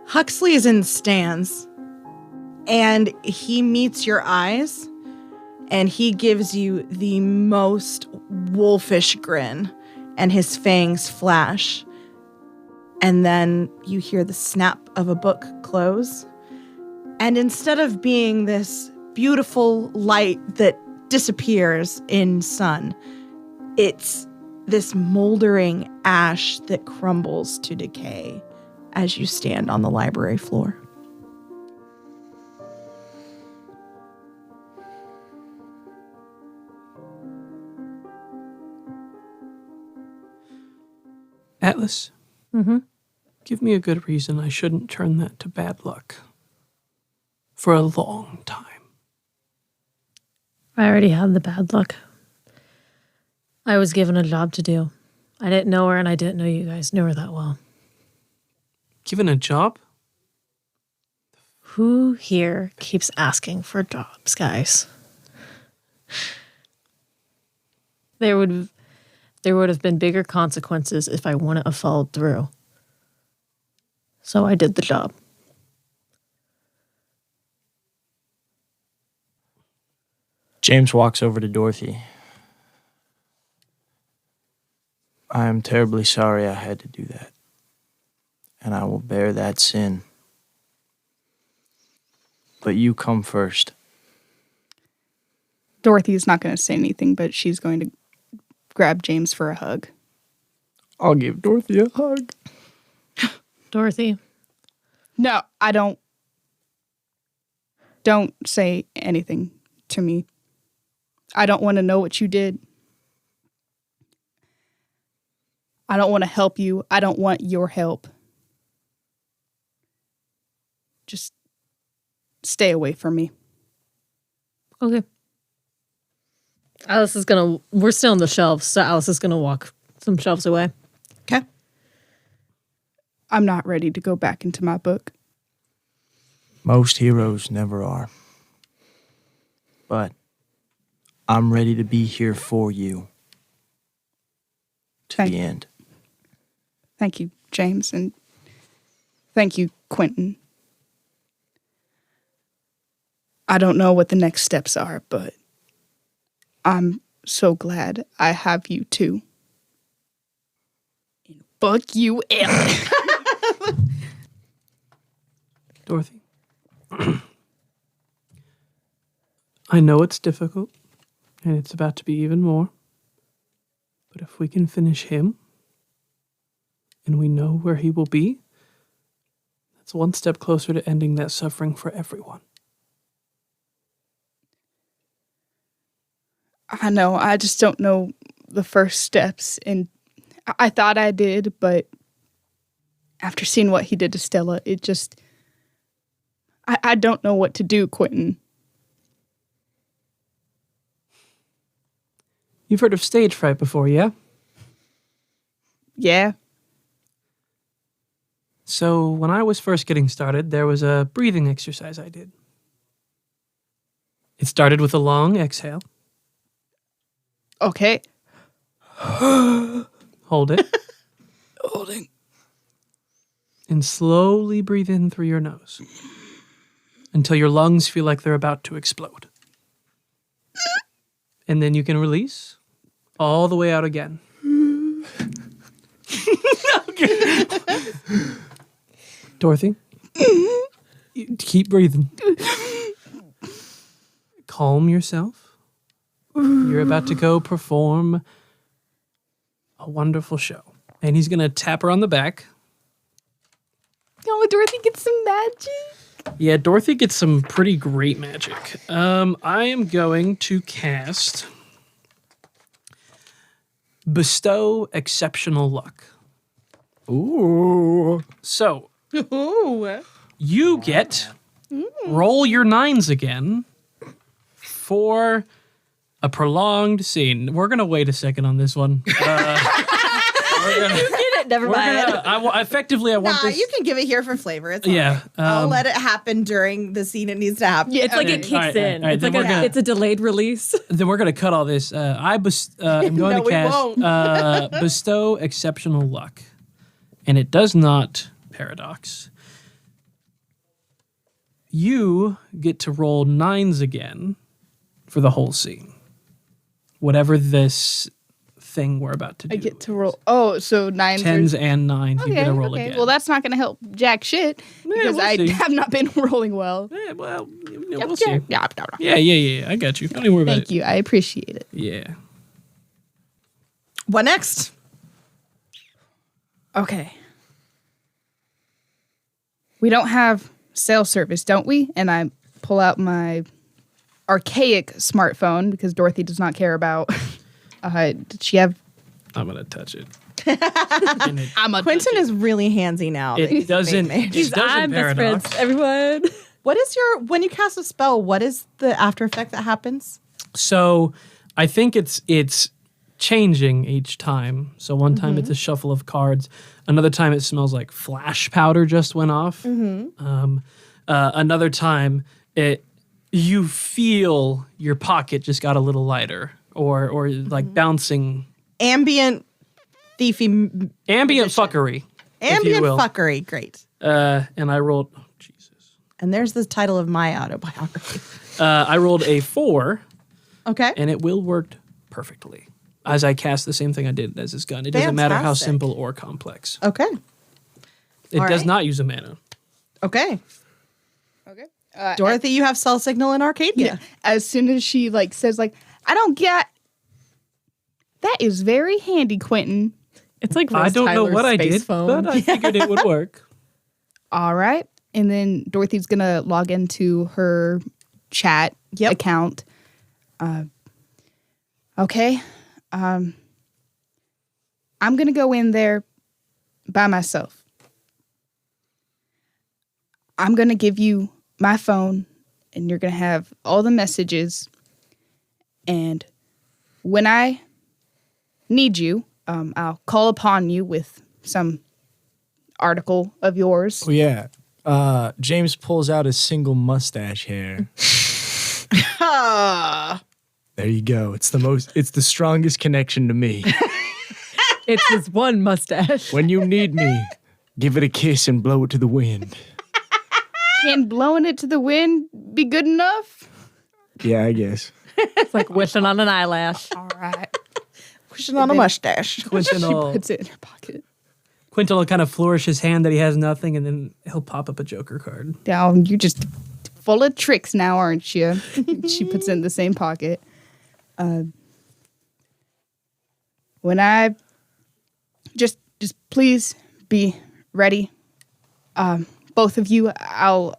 Huxley is in the stands, and he meets your eyes, and he gives you the most wolfish grin, and his fangs flash. And then you hear the snap of a book close. And instead of being this beautiful light that disappears in sun, it's this moldering ash that crumbles to decay as you stand on the library floor. Atlas, Mm-hmm. give me a good reason I shouldn't turn that to bad luck. For a long time. I already had the bad luck. I was given a job to do. I didn't know her, and I didn't know you guys knew her that well. Given a job? Who here keeps asking for jobs, guys? There would have been bigger consequences if I wouldn't have followed through. So I did the job. James walks over to Dorothy. I am terribly sorry I had to do that, and I will bear that sin. But you come first. Dorothy is not going to say anything, but she's going to grab James for a hug. I'll give Dorothy a hug. Dorothy, No, I don't. Don't say anything to me. I don't want to know what you did. I don't want to help you. I don't want your help. Just stay away from me. okay. We're still on the shelves, so Alice is gonna walk some shelves away. Okay. I'm not ready to go back into my book. Most heroes never are. But I'm ready to be here for you. To Thank the you. end. Thank you, James, and thank you, Quentin. I don't know what the next steps are, but I'm so glad I have you too. And fuck you, Ellie. Dorothy. I know it's difficult, and it's about to be even more. But if we can finish him, and we know where he will be, that's one step closer to ending that suffering for everyone. I know, I just don't know the first steps, and I thought I did, but after seeing what he did to Stella, it just... I don't know what to do, Quentin. You've heard of stage fright before, yeah? Yeah? So when I was first getting started, there was a breathing exercise I did. It started with a long exhale. Okay. Hold it. Holding. And slowly breathe in through your nose until your lungs feel like they're about to explode. and then you can release all the way out again. Dorothy, you keep breathing. Calm yourself. You're about to go perform a wonderful show. And he's going to tap her on the back. Oh, Dorothy gets some magic. Yeah, Dorothy gets some pretty great magic. I am going to cast Bestow Exceptional Luck. Ooh. So, you get roll your 9s again for a prolonged scene. We're going to wait a second on this one. Never mind. Effectively, I want this. You can give it here for flavor. It's Yeah, all right. I'll let it happen during the scene it needs to happen. It's like it kicks in. It's like it's a delayed release. Then we're going to cut all this. I'm going No, to we cast won't. Bestow Exceptional Luck. And it does not paradox. You get to roll 9s again for the whole scene. Whatever this thing we're about to do. I get to roll. Oh, so 9s. 10s and 9s. You get to roll again. Well, that's not going to help jack shit because we'll I see. have not been rolling well. Yeah, well, we'll see. Yeah. Yeah. I got you. Don't even worry about Thank you. I appreciate it. it. Yeah. What next? Okay. We don't have cell service, don't we? And I pull out my archaic smartphone because Dorothy does not care about. Did she have? I'm going to touch it. Quentin is really handsy now. that he's It doesn't. made. It doesn't I'm best paradox. friends, everyone. What is when you cast a spell, what is the after effect that happens? So I think it's changing each time. So one time it's a shuffle of cards. Another time it smells like flash powder just went off. Another time you feel your pocket just got a little lighter or like bouncing. Ambient thiefy. Ambient fuckery. if you Ambient will. fuckery. Great. And I rolled. Oh, Jesus. And there's the title of my autobiography. I rolled a 4, Okay. and it will work perfectly as I cast the same thing I did as his gun. It doesn't matter how Fantastic. simple or complex. Okay. It All does right. not use a mana. Okay. Okay. Dorothy, you have cell signal in Arcadia. Yeah. As soon as she says I don't get. That is very handy, Quentin. It's like I Rose don't know Tyler's what I space did, phone. but I figured it would work. All right. And then Dorothy's going to log into her chat account. Okay. I'm going to go in there by myself. I'm going to give you my phone, and you're going to have all the messages. And when I need you, I'll call upon you with some article of yours. Oh, yeah. James pulls out his single mustache hair. There you go. It's the strongest connection to me. It's his one mustache. When you need me, give it a kiss and blow it to the wind. Can blowing it to the wind be good enough? Yeah, I guess. It's like wishing on an eyelash. All right. Pushing on a mustache. Quentin will, Puts it in her pocket. Quentin will kind of flourish his hand that he has nothing, and then he'll pop up a Joker card. Down, you're just full of tricks now, aren't you? She puts it in the same pocket. When I just please be ready. Both of you, I'll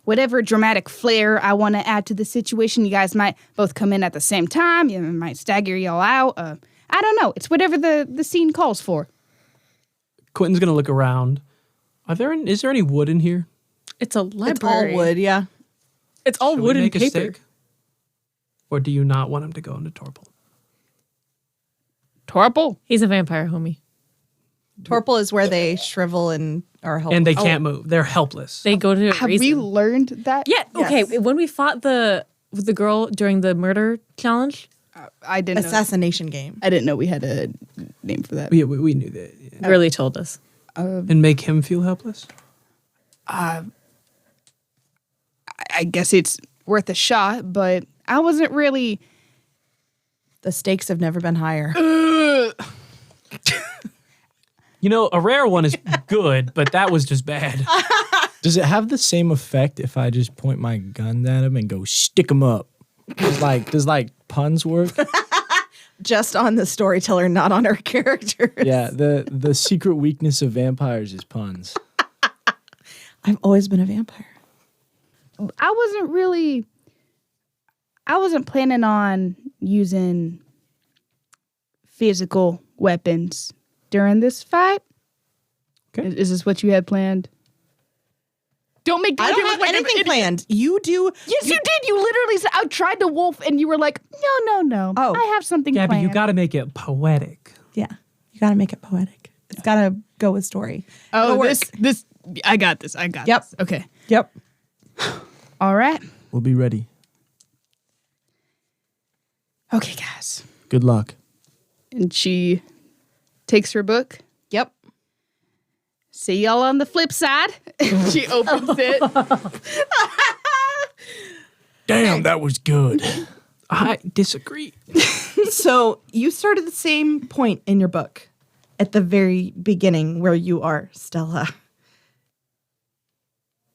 whatever dramatic flair I want to add to the situation. You guys might both come in at the same time. You might stagger y'all out. I don't know. It's whatever the scene calls for. Quentin's gonna look around. Is there any wood in here? It's a It's library. all wood, yeah. It's all Should wood we and make a paper. stake? Or do you not want him to go into Torpal? Torpal. He's a vampire, homie. Torpal is where they shrivel and are helpless. And they can't move. They're helpless. They go to a Have reason. we learned that? Yeah. Okay. Yes. When we fought with the girl during the murder challenge, I didn't know. assassination game. I didn't know we had a name for that. Yeah, we knew that. Yeah. really told us. And make him feel helpless? I guess it's worth a shot, but I wasn't really The stakes have never been higher. You know, a rare one is good, but that was just bad. Does it have the same effect if I just point my gun at him and go stick him up? Does puns work? Just on the storyteller, not on our characters. Yeah, the secret weakness of vampires is puns. I've always been a vampire. I wasn't planning on using physical weapons during this fight. Okay. Is this what you had planned? Don't make me I look don't have like an anything idiot. planned. You do. Yes, you did. You literally said, I tried to wolf, and you were like, no. Oh. I have something Gabby, planned. you got to make it poetic. Yeah. You got to make it poetic. It's got to go with story. It'll Oh, work. this. I got this. Yep. This. Okay. Yep. All right. We'll be ready. Okay, guys. Good luck. And she takes her book. Yep. See y'all on the flip side. She opens it. Damn, that was good. I disagree. So you start at the same point in your book at the very beginning where you are, Stella.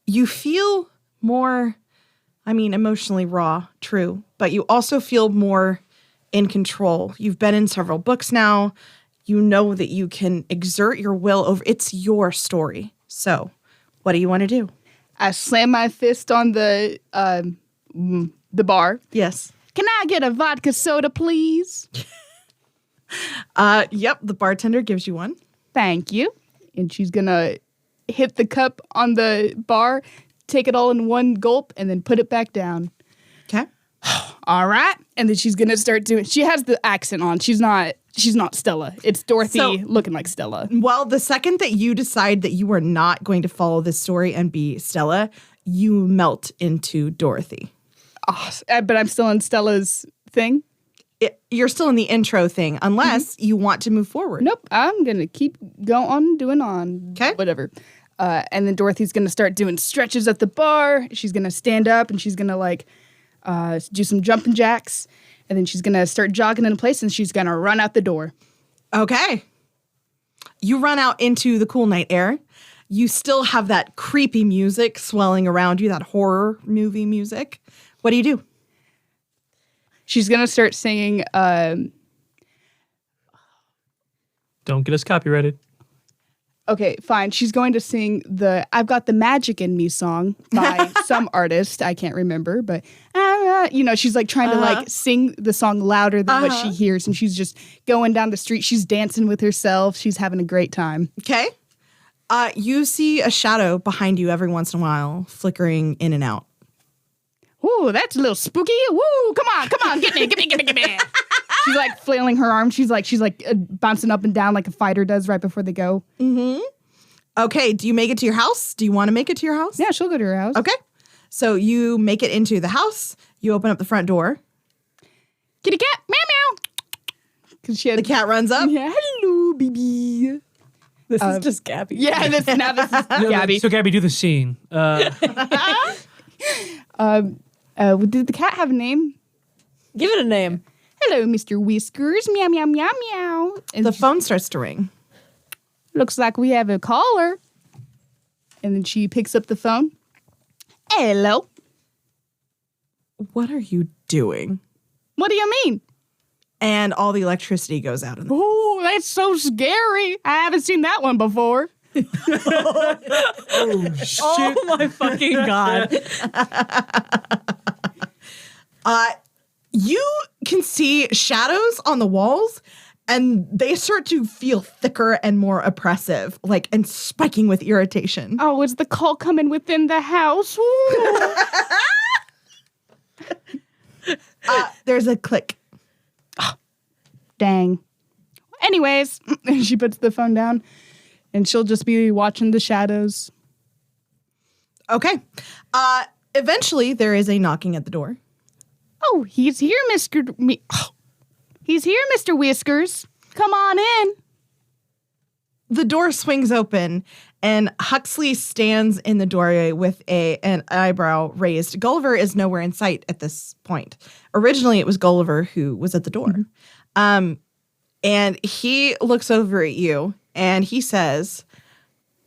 You feel more, emotionally raw, true, but you also feel more in control. You've been in several books now. You know that you can exert your will over. It's your story. So what do you want to do? I slam my fist on the bar. Yes. Can I get a vodka soda, please? Yep. The bartender gives you one. Thank you. And she's gonna hit the cup on the bar, take it all in one gulp, and then put it back down. Okay. All right. And then she's gonna start doing. She has the accent on. She's not Stella. It's Dorothy So- looking like Stella. Well, the second that you decide that you are not going to follow this story and be Stella, you melt into Dorothy. Oh, but I'm still in Stella's thing. You're still in the intro thing, unless you want to move forward. Nope. I'm gonna keep going on doing on. 'Kay. Whatever. And then Dorothy's gonna start doing stretches at the bar. She's gonna stand up and she's gonna do some jumping jacks. And then she's gonna start jogging in place and she's gonna run out the door. Okay. You run out into the cool night air. You still have that creepy music swelling around you, that horror movie music. What do you do? She's gonna start singing. Don't get us copyrighted. Okay, fine. She's going to sing the "I've Got the Magic in Me" song by some artist. I can't remember, but she's like trying to sing the song louder than what she hears, and she's just going down the street. She's dancing with herself. She's having a great time. Okay. You see a shadow behind you every once in a while, flickering in and out. Ooh, that's a little spooky. Woo, come on, get me. She's like flailing her arms. She's like bouncing up and down like a fighter does right before they go. Mm-hmm. Okay, do you make it to your house? Do you want to make it to your house? Yeah, she'll go to her house. Okay. So you make it into the house. You open up the front door. Kitty cat, meow meow. Because she had The cat runs up. Yeah, hello, baby. This is just Gabby. Yeah, this is Gabby. So Gabby, do the scene. Did the cat have a name? Give it a name. Hello, Mr. Whiskers. Meow, meow, meow, meow. And The phone starts to ring. looks like we have a caller. And then she picks up the phone. Hello. What are you doing? What do you mean? And all the electricity goes out. In the- Oh, that's so scary. I haven't seen that one before. Oh my fucking God. You can see shadows on the walls, and they start to feel thicker and more oppressive, and spiking with irritation. Oh, is the call coming within the house? There's a click. Dang. Anyways, she puts the phone down, and she'll just be watching the shadows. Okay. Eventually, there is a knocking at the door. Oh, he's here, He's here, Mr. Whiskers. Come on in. The door swings open, and Huxley stands in the doorway with an eyebrow raised. Gulliver is nowhere in sight at this point. Originally, it was Gulliver who was at the door. And he looks over at you, and he says,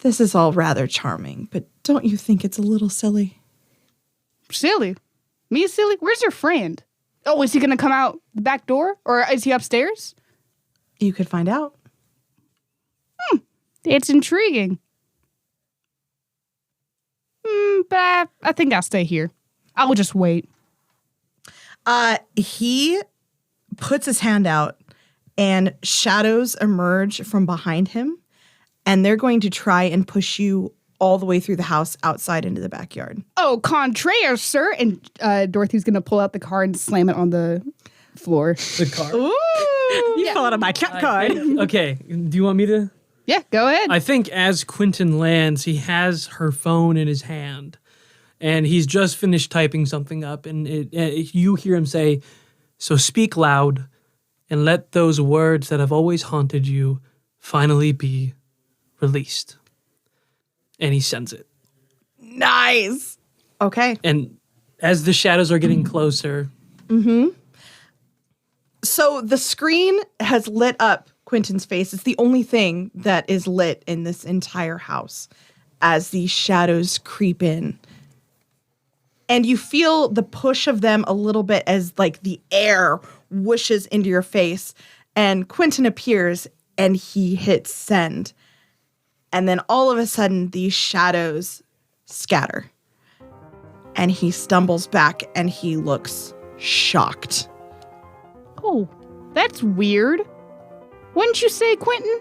"This is all rather charming, but don't you think it's a little silly?" Silly? Me silly? Where's your friend? Oh, is he going to come out the back door? Or is he upstairs? You could find out. It's intriguing. But I think I'll stay here. I'll just wait. He puts his hand out, and shadows emerge from behind him, and they're going to try and push you all the way through the house outside into the backyard. Oh, contraire, sir. And Dorothy's going to pull out the car and slam it on the floor. The car. Ooh, you fell out of my cat card. Okay, do you want me to? Yeah, go ahead. I think as Quentin lands, he has her phone in his hand, and he's just finished typing something up, and you hear him say, "So speak loud, and let those words that have always haunted you finally be released." And he sends it. Nice. Okay. And as the shadows are getting closer, So the screen has lit up Quentin's face. It's the only thing that is lit in this entire house as these shadows creep in. And you feel the push of them a little bit as like the air whooshes into your face. And Quentin appears and he hits send. And then all of a sudden these shadows scatter. And he stumbles back and he looks shocked. Oh, that's weird. Wouldn't you say, Quentin?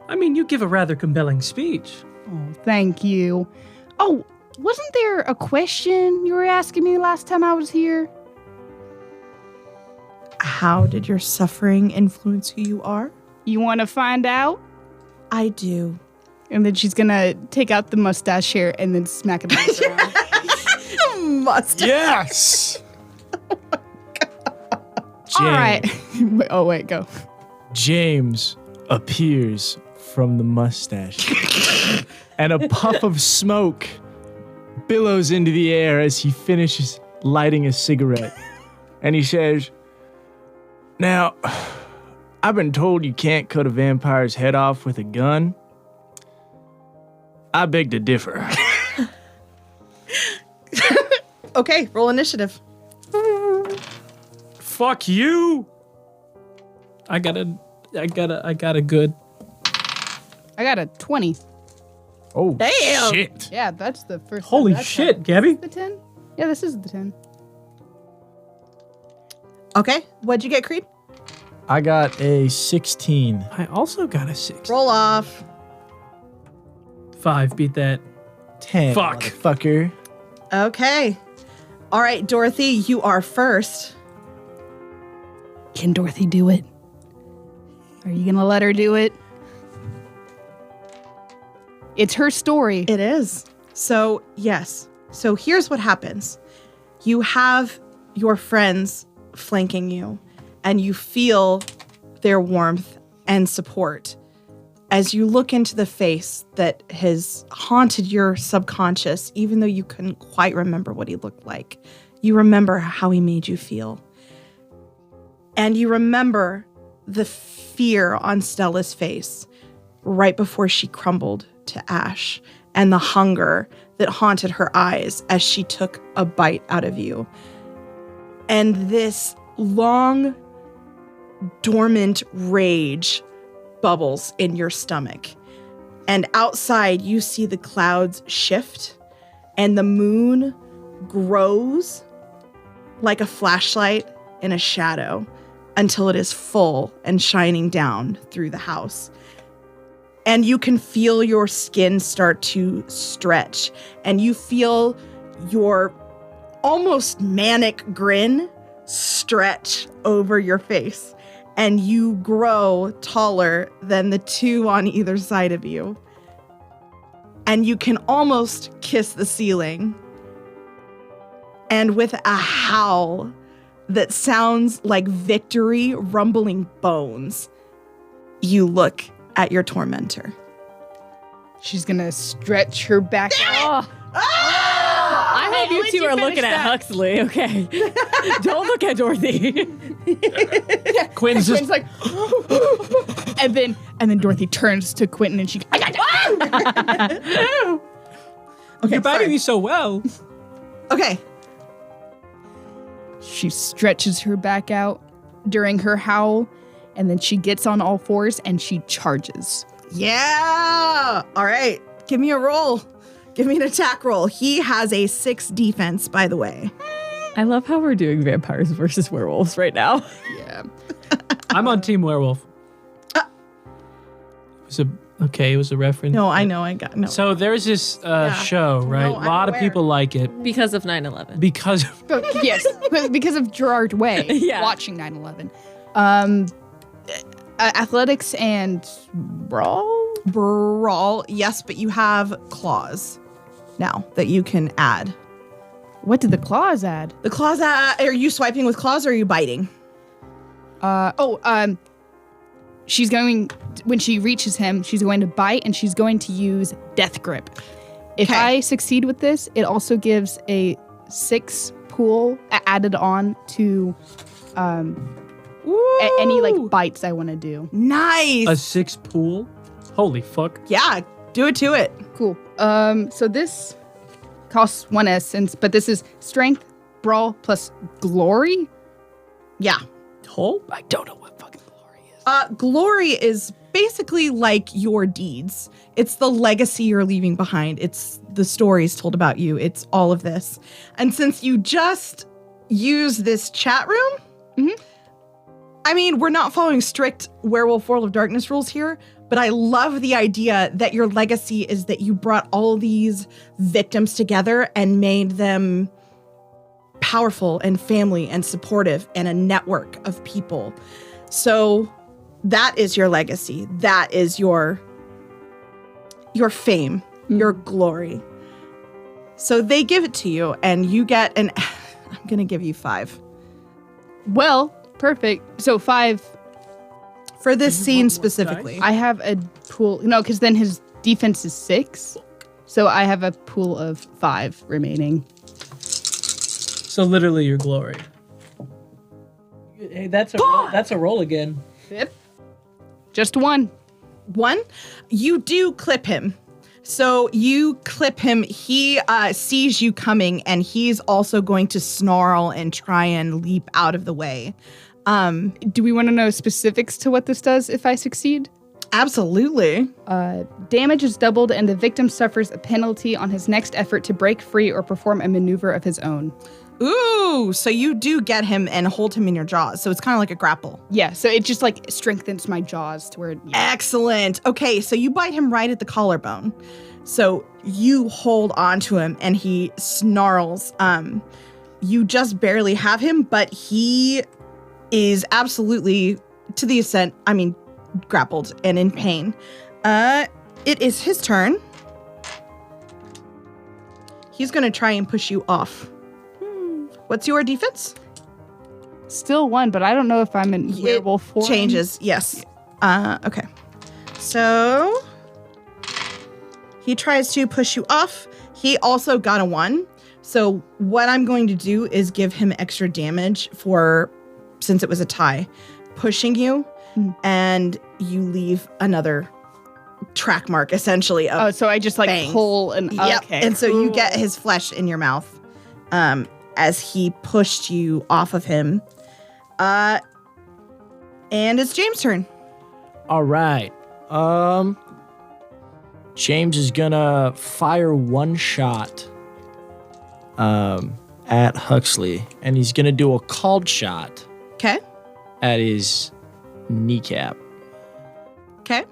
I mean, you give a rather compelling speech. Oh, thank you. Oh, wasn't there a question you were asking me last time I was here? How did your suffering influence who you are? You want to find out? I do. And then she's going to take out the mustache hair and then smack it on the ground. Mustache. Yes! All right. Oh, wait, go. James appears from the mustache. And a puff of smoke billows into the air as he finishes lighting a cigarette. And he says, "Now, I've been told you can't cut a vampire's head off with a gun. I beg to differ." Okay, roll initiative. Fuck you! I got a good. I got a 20. Oh, Damn. shit. Yeah, that's the first. Holy that's shit, how- Gabby. The 10? Yeah, this is the 10. Okay, what'd you get, Creed? I got a 16. I also got a 6. Roll off. 5, beat that. 10. Fuck. Motherfucker. Okay. All right, Dorothy, you are first. Can Dorothy do it? Are you going to let her do it? It's her story. It is. So, yes. So here's what happens. You have your friends flanking you, and you feel their warmth and support as you look into the face that has haunted your subconscious, even though you couldn't quite remember what he looked like. You remember how he made you feel. And you remember the fear on Stella's face right before she crumbled to ash, and the hunger that haunted her eyes as she took a bite out of you. And this long, dormant rage bubbles in your stomach. And outside, you see the clouds shift, and the moon grows like a flashlight in a shadow until it is full and shining down through the house. And you can feel your skin start to stretch, and you feel your almost manic grin stretch over your face, and you grow taller than the two on either side of you. And you can almost kiss the ceiling. And with a howl that sounds like victory rumbling bones, you look at your tormentor. She's gonna stretch her back out. I hope you two are looking at Huxley, okay? Don't look at Dorothy. Quinn's just Quinn's like, and then Dorothy turns to Quentin and she. Okay, you're biting sorry. me so well. Okay. She stretches her back out during her howl, and then she gets on all fours and she charges. Yeah. All right. Give me a roll. Give me an attack roll. He has a 6 defense, by the way. I love how we're doing vampires versus werewolves right now. Yeah. I'm on Team Werewolf. It was a reference. No, I know. I got no. So there's this show, right? No, A I'm lot of aware. people like it Because of 9/11. because Yes, because of Gerard Way Yeah. watching 9/11. Athletics and brawl. Yes, but you have claws now that you can add. what did the claws add? The claws. Are you swiping with claws or are you biting? She's going, when she reaches him, she's going to bite and she's going to use Death Grip. If Okay. I succeed with this, it also gives a 6 pool added on to any like bites I want to do. Nice. a 6 pool. Holy fuck. Yeah. Do it to it. Cool. So this costs 1 essence, but this is strength, brawl, plus glory. Yeah. Oh, I don't know what fucking glory is. Glory is basically like your deeds. It's the legacy you're leaving behind. It's the stories told about you. It's all of this. And since you just use this chat room, I mean, we're not following strict Werewolf World of Darkness rules here, but I love the idea that your legacy is that you brought all these victims together and made them powerful and family and supportive and a network of people. So that is your legacy. That is your fame, your glory. So they give it to you and you get an I'm going to give you 5. Well, perfect. So 5. For this scene specifically. I have a pool. No, because then his defense is 6. So I have a pool of 5 remaining. So literally your glory. Hey, that's a roll again. Yep. Just 1. 1, you do clip him. So you clip him. He sees you coming and he's also going to snarl and try and leap out of the way. Do we want to know specifics to what this does if I succeed? Absolutely. Damage is doubled and the victim suffers a penalty on his next effort to break free or perform a maneuver of his own. Ooh, so you do get him and hold him in your jaws. So it's kind of like a grapple. Yeah, so it just like strengthens my jaws to where. Yeah. Excellent. Okay, so you bite him right at the collarbone. So you hold on to him and he snarls. You just barely have him, but he is absolutely to the extent, grappled and in pain. It is his turn. He's going to try and push you off. What's your defense? Still 1, but I don't know if I'm in werewolf form. Changes, yes. Okay. So he tries to push you off. He also got a 1. So what I'm going to do is give him extra damage since it was a tie, pushing you, and you leave another track mark essentially of so I just like bangs. pull and Yep. okay. And so you get his flesh in your mouth as he pushed you off of him. And it's James' turn. All right. James is gonna fire 1 shot at Huxley, and he's gonna do a called shot Okay. at his kneecap. Okay.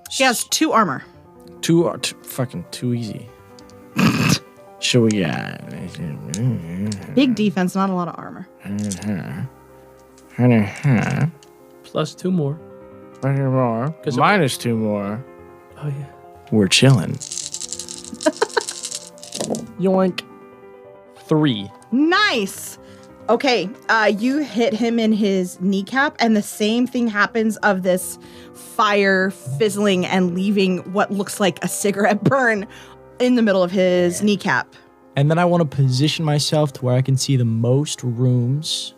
He has 2 armor. Fucking too easy. Should we get Big defense, not a lot of armor. Plus 2 more. more? Minus 2 more. Oh yeah. We're chilling. Yoink. 3. Nice. Okay, you hit him in his kneecap, and the same thing happens of this fire fizzling and leaving what looks like a cigarette burn in the middle of his kneecap. And then I want to position myself to where I can see the most rooms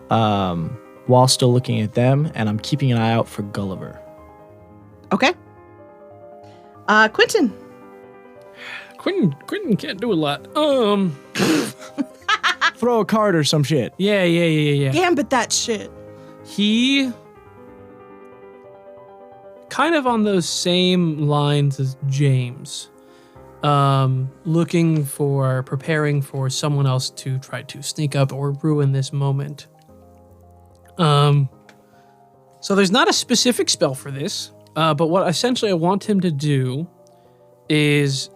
while still looking at them, and I'm keeping an eye out for Gulliver. Okay. Quentin. Quentin can't do a lot. Throw a card or some shit. Yeah. Gambit that shit. He kind of on those same lines as James. Preparing for someone else to try to sneak up or ruin this moment. So there's not a specific spell for this, but what essentially I want him to do is,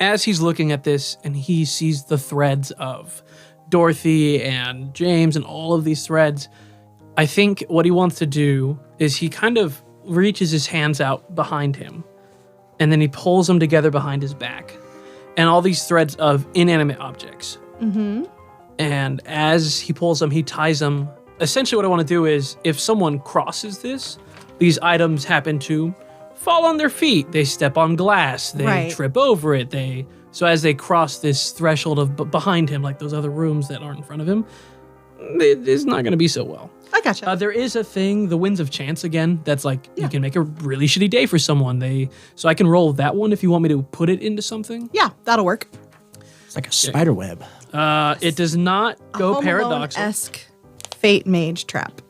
as he's looking at this and he sees the threads of Dorothy and James and all of these threads, I think what he wants to do is he kind of reaches his hands out behind him and then he pulls them together behind his back. And all these threads of inanimate objects. Mm-hmm. And as he pulls them, he ties them. Essentially what I want to do is, if someone crosses this, these items happen to fall on their feet. They step on glass. They trip over it. So as they cross this threshold of behind him, like those other rooms that aren't in front of him, it's not going to be so well. I gotcha. There is a thing, the Winds of Chance again, that's like, you can make a really shitty day for someone. So I can roll that one if you want me to put it into something. Yeah, that'll work. It's like a spider web. It does not go Home paradoxical. Alone-esque fate mage trap.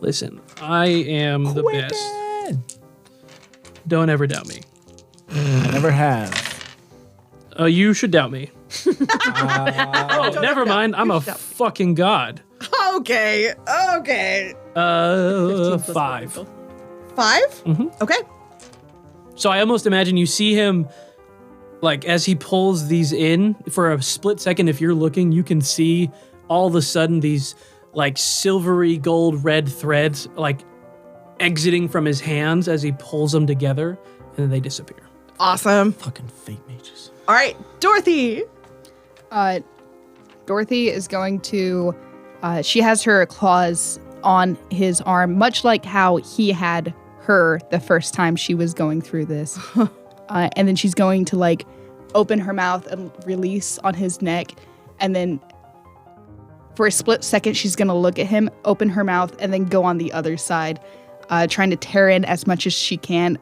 Listen, I am the best. Don't ever doubt me. I never have. You should doubt me. Never mind. I'm a fucking god. Okay. 5. 5? Mm-hmm. Okay. So I almost imagine you see him, like, as he pulls these in, for a split second, if you're looking, you can see all of a sudden these, like, silvery gold red threads, like, exiting from his hands as he pulls them together, and then they disappear. Awesome. Fucking fate mages. All right, Dorothy. Dorothy is going to, she has her claws on his arm, much like how he had her the first time she was going through this. And then she's going to like open her mouth and release on his neck. And then for a split second, she's going to look at him, open her mouth, and then go on the other side, trying to tear in as much as she can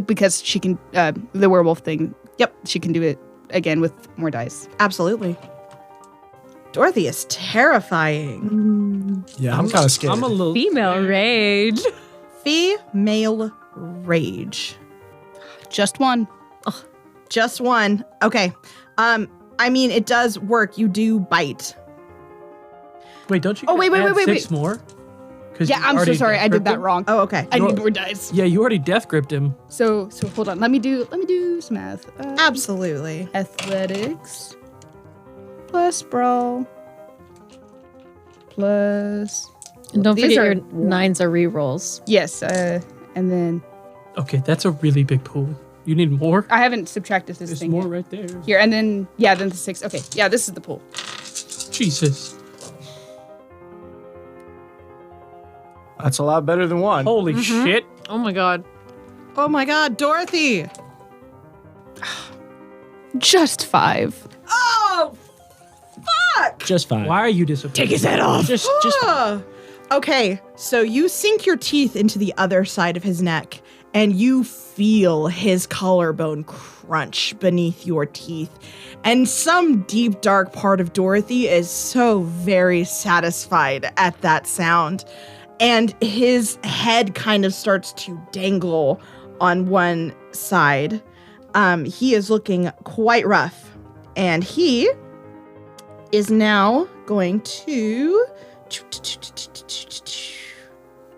because she can, the werewolf thing. Yep, she can do it again with more dice. Absolutely. Dorothy is terrifying. Yeah, I'm kind of scared. I'm a little Female rage. Female rage. Just one. Just one. Okay. I mean, it does work. You do bite. Wait, don't you? Oh, wait, add wait. 6 more? Yeah, I'm so sorry. I did that wrong. Oh, okay. I need more dice. Yeah, you already death gripped him. So hold on. Let me do some math. Absolutely. Athletics plus brawl plus. And don't These forget are- your 9s are rerolls. Yes, and then Okay, that's a really big pool. You need more? I haven't subtracted this There's thing more yet. right there. Here, and then then the 6. Okay, yeah, this is the pool. Jesus. That's a lot better than one. Holy shit. Oh my god. Oh my God, Dorothy. Just 5. Oh, fuck. Just fine. Why are you disappointed? Take his head off. Just Okay, so you sink your teeth into the other side of his neck and you feel his collarbone crunch beneath your teeth. And some deep, dark part of Dorothy is so very satisfied at that sound. And his head kind of starts to dangle on one side. He is looking quite rough. And he is now going to...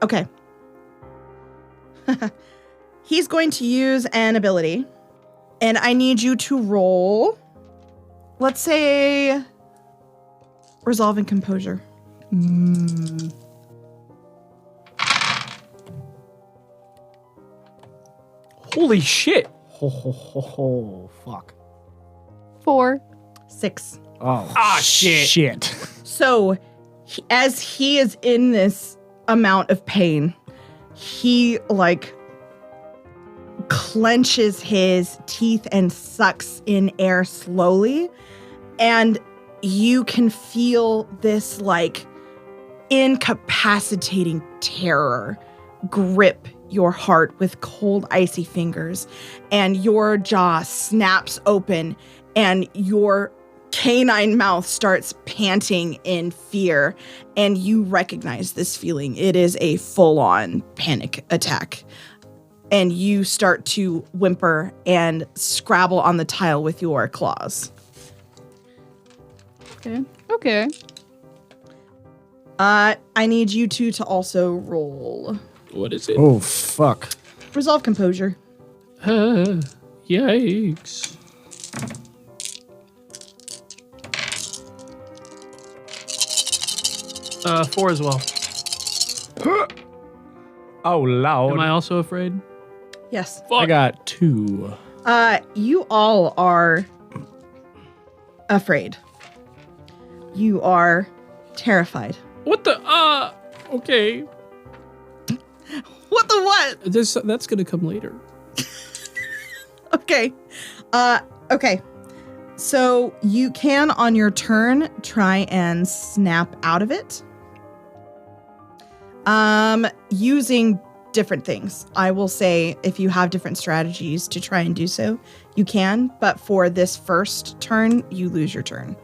Okay. He's going to use an ability. And I need you to roll, let's say, Resolve and Composure. Holy shit. ho, fuck. 4. 6. Oh, shit. So, as he is in this amount of pain, he clenches his teeth and sucks in air slowly, and you can feel this incapacitating terror grip your heart with cold, icy fingers, and your jaw snaps open, and your canine mouth starts panting in fear, and you recognize this feeling. It is a full-on panic attack. And you start to whimper and scrabble on the tile with your claws. Okay. I need you two to also roll. What is it? Oh, fuck. Resolve composure. Yikes. Four as well. Oh, loud. Am I also afraid? Yes. Fuck. I got 2. You all are afraid. You are terrified. What the? Okay. What the what? That's gonna come later. Okay. Okay. So you can, on your turn, try and snap out of it. Using different things. I will say if you have different strategies to try and do so, you can, but for this first turn, you lose your turn.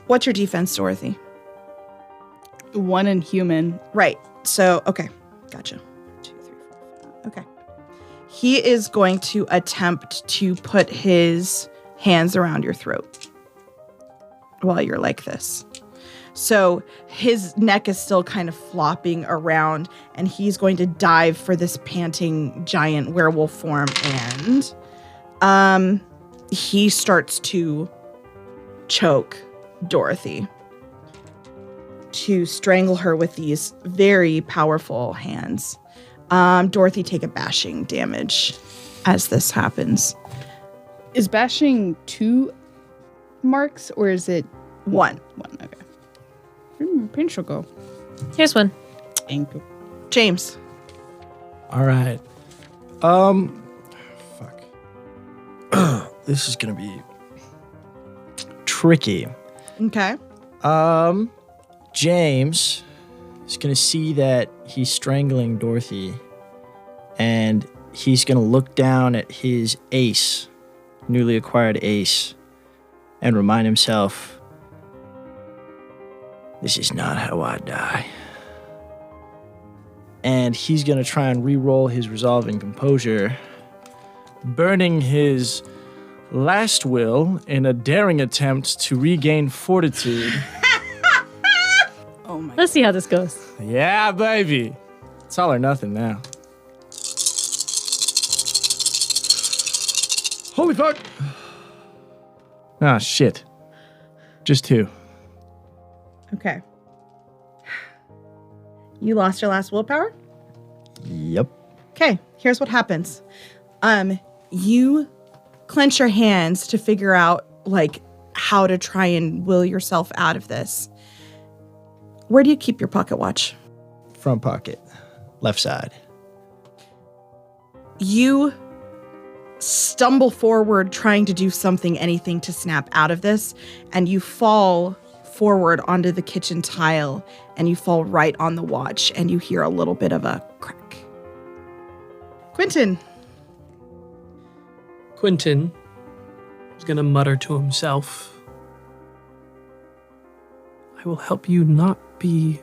What's your defense, Dorothy? 1 in human. Right. So, okay. Gotcha. 2, 3, 4, 5. Okay. He is going to attempt to put his hands around your throat while you're like this. So his neck is still kind of flopping around, and he's going to dive for this panting giant werewolf form, and he starts to choke Dorothy, to strangle her with these very powerful hands. Dorothy, take a bashing damage as this happens. Is bashing 2 marks or is it 1. 1? Okay. Pinch will go. Here's one. Thank you. James. All right. Fuck. This is gonna be tricky. Okay. James is gonna see that he's strangling Dorothy, and he's gonna look down at his ace, newly acquired ace, and remind himself, this is not how I die. And he's gonna try and re-roll his resolve and composure, burning his last will in a daring attempt to regain fortitude. Oh my. Let's see how this goes. Yeah, baby. It's all or nothing now. Holy fuck. Ah, shit. Just 2. Okay. You lost your last willpower? Yep. Okay, here's what happens. You clench your hands to figure out, how to try and will yourself out of this. Where do you keep your pocket watch? Front pocket. Left side. You stumble forward trying to do anything to snap out of this, and you fall forward onto the kitchen tile, and you fall right on the watch, and you hear a little bit of a crack. Quentin. Quentin is going to mutter to himself, I will help you not be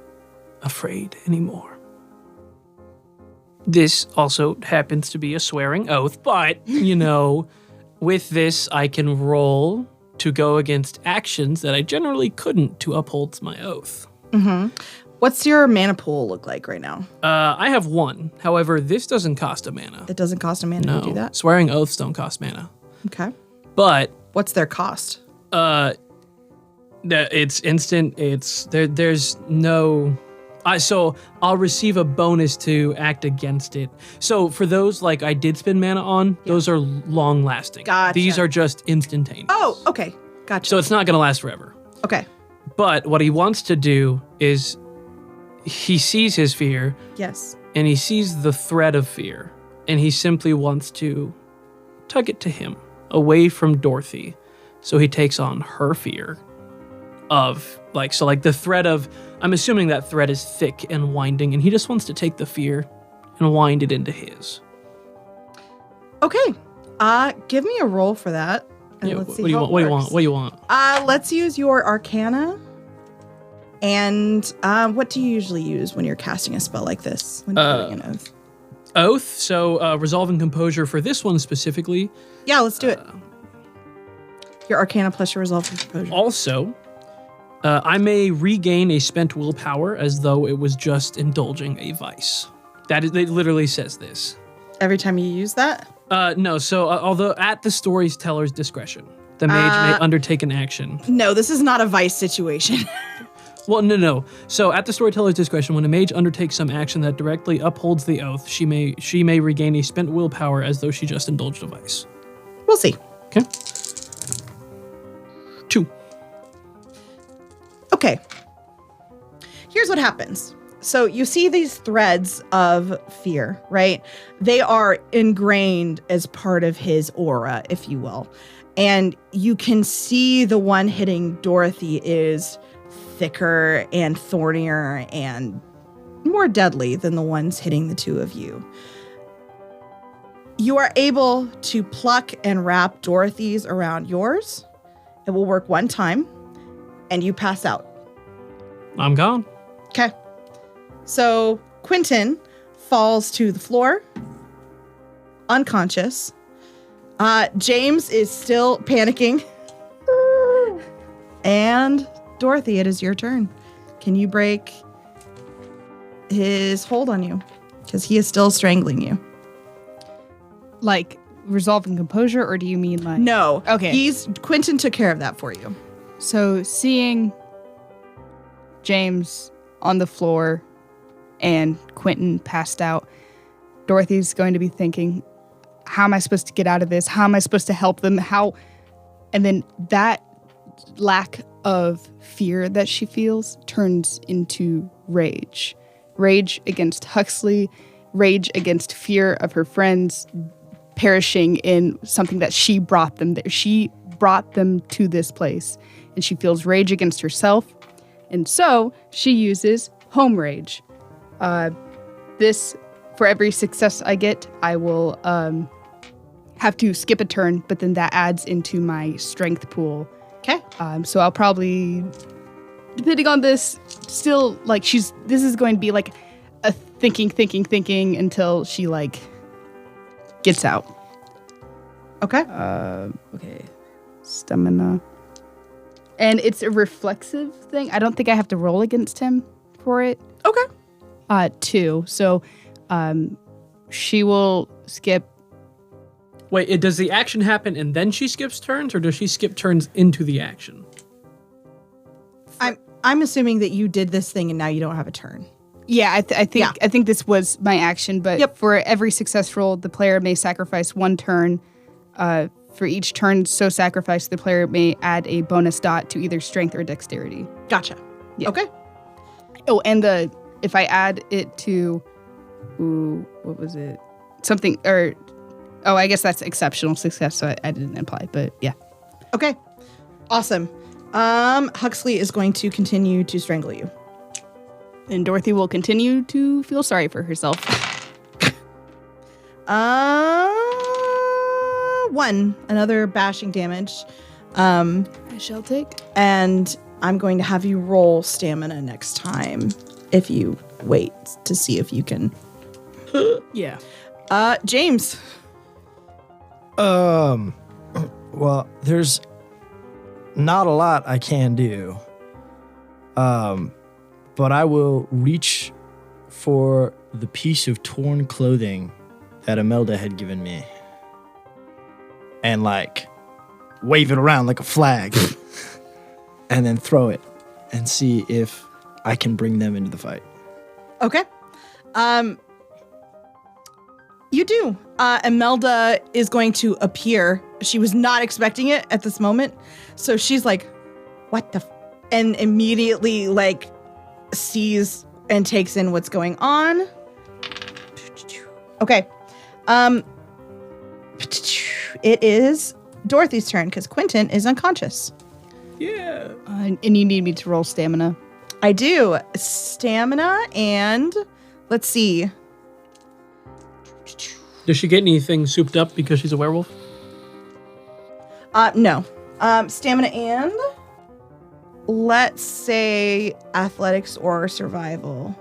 afraid anymore. This also happens to be a swearing oath, but, with this, I can roll to go against actions that I generally couldn't to uphold my oath. Mm-hmm. What's your mana pool look like right now? I have 1. However, this doesn't cost a mana. It doesn't cost a mana to do that? Swearing oaths don't cost mana. Okay. But what's their cost? it's instant. There's no So I'll receive a bonus to act against it. So for those like I did spend mana on, those are long lasting. Gotcha. These are just instantaneous. Oh, okay. Gotcha. So it's not going to last forever. Okay. But what he wants to do is he sees his fear Yes. and he sees the threat of fear and he simply wants to tug it to him away from Dorothy. So he takes on her fear of the threat of, I'm assuming that thread is thick and winding, and he just wants to take the fear and wind it into his. Okay. Give me a roll for that. And Yeah, let's what see do you how want? it What do you works. want? What do you want? Let's use your Arcana. And what do you usually use when you're casting a spell like this? When you're doing an oath? Oath. So resolve and composure for this one specifically. Yeah, let's do it. Your Arcana plus your Resolve and Composure. Also, I may regain a spent willpower as though it was just indulging a vice. It literally says this. Every time you use that? No, so although at the storyteller's discretion, the mage may undertake an action. No, this is not a vice situation. Well, no. So at the storyteller's discretion, when a mage undertakes some action that directly upholds the oath, she may regain a spent willpower as though she just indulged a vice. We'll see. Okay. 2. Okay. Here's what happens. So you see these threads of fear, right? They are ingrained as part of his aura, if you will. And you can see the one hitting Dorothy is thicker and thornier and more deadly than the ones hitting the two of you. You are able to pluck and wrap Dorothy's around yours. It will work one time, and you pass out. I'm gone. Okay. So Quentin falls to the floor, unconscious. James is still panicking. And Dorothy, it is your turn. Can you break his hold on you? Because he is still strangling you. Like resolve and composure, or do you mean like No. Okay. Quentin took care of that for you. So seeing James on the floor and Quentin passed out, Dorothy's going to be thinking, how am I supposed to get out of this? How am I supposed to help them? And then that lack of fear that she feels turns into rage. Rage against Huxley, rage against fear of her friends perishing in something that she brought them there. She brought them to this place, and she feels rage against herself. And so she uses home rage. This, for every success I get, I will have to skip a turn, but then that adds into my strength pool. Okay. So I'll probably, depending on this, still like this is going to be like a thinking until she like gets out. Okay. Okay. Stamina. And it's a reflexive thing. I don't think I have to roll against him for it. Okay. 2. So she will skip. Wait, does the action happen and then she skips turns, or does she skip turns into the action? I'm assuming that you did this thing and now you don't have a turn. Yeah, I think this was my action, but for every success roll, the player may sacrifice 1 turn. For each turn so sacrificed, the player may add a bonus dot to either strength or dexterity. Gotcha. Yeah. Okay. Oh, and if I add it to, what was it? Something, or, I guess that's exceptional success, so I didn't imply, but yeah. Okay. Awesome. Huxley is going to continue to strangle you. And Dorothy will continue to feel sorry for herself. 1. Another bashing damage. I shall take. And I'm going to have you roll stamina next time if you wait to see if you can. Yeah. James. Well, there's not a lot I can do. But I will reach for the piece of torn clothing that Imelda had given me and wave it around like a flag and then throw it and see if I can bring them into the fight. Okay. You do. Imelda is going to appear. She was not expecting it at this moment. So she's like, what the and immediately like sees and takes in what's going on. Okay. It is Dorothy's turn because Quentin is unconscious. Yeah. And you need me to roll stamina. I do. Stamina and let's see. Does she get anything souped up because she's a werewolf? No. Stamina and let's say athletics or survival.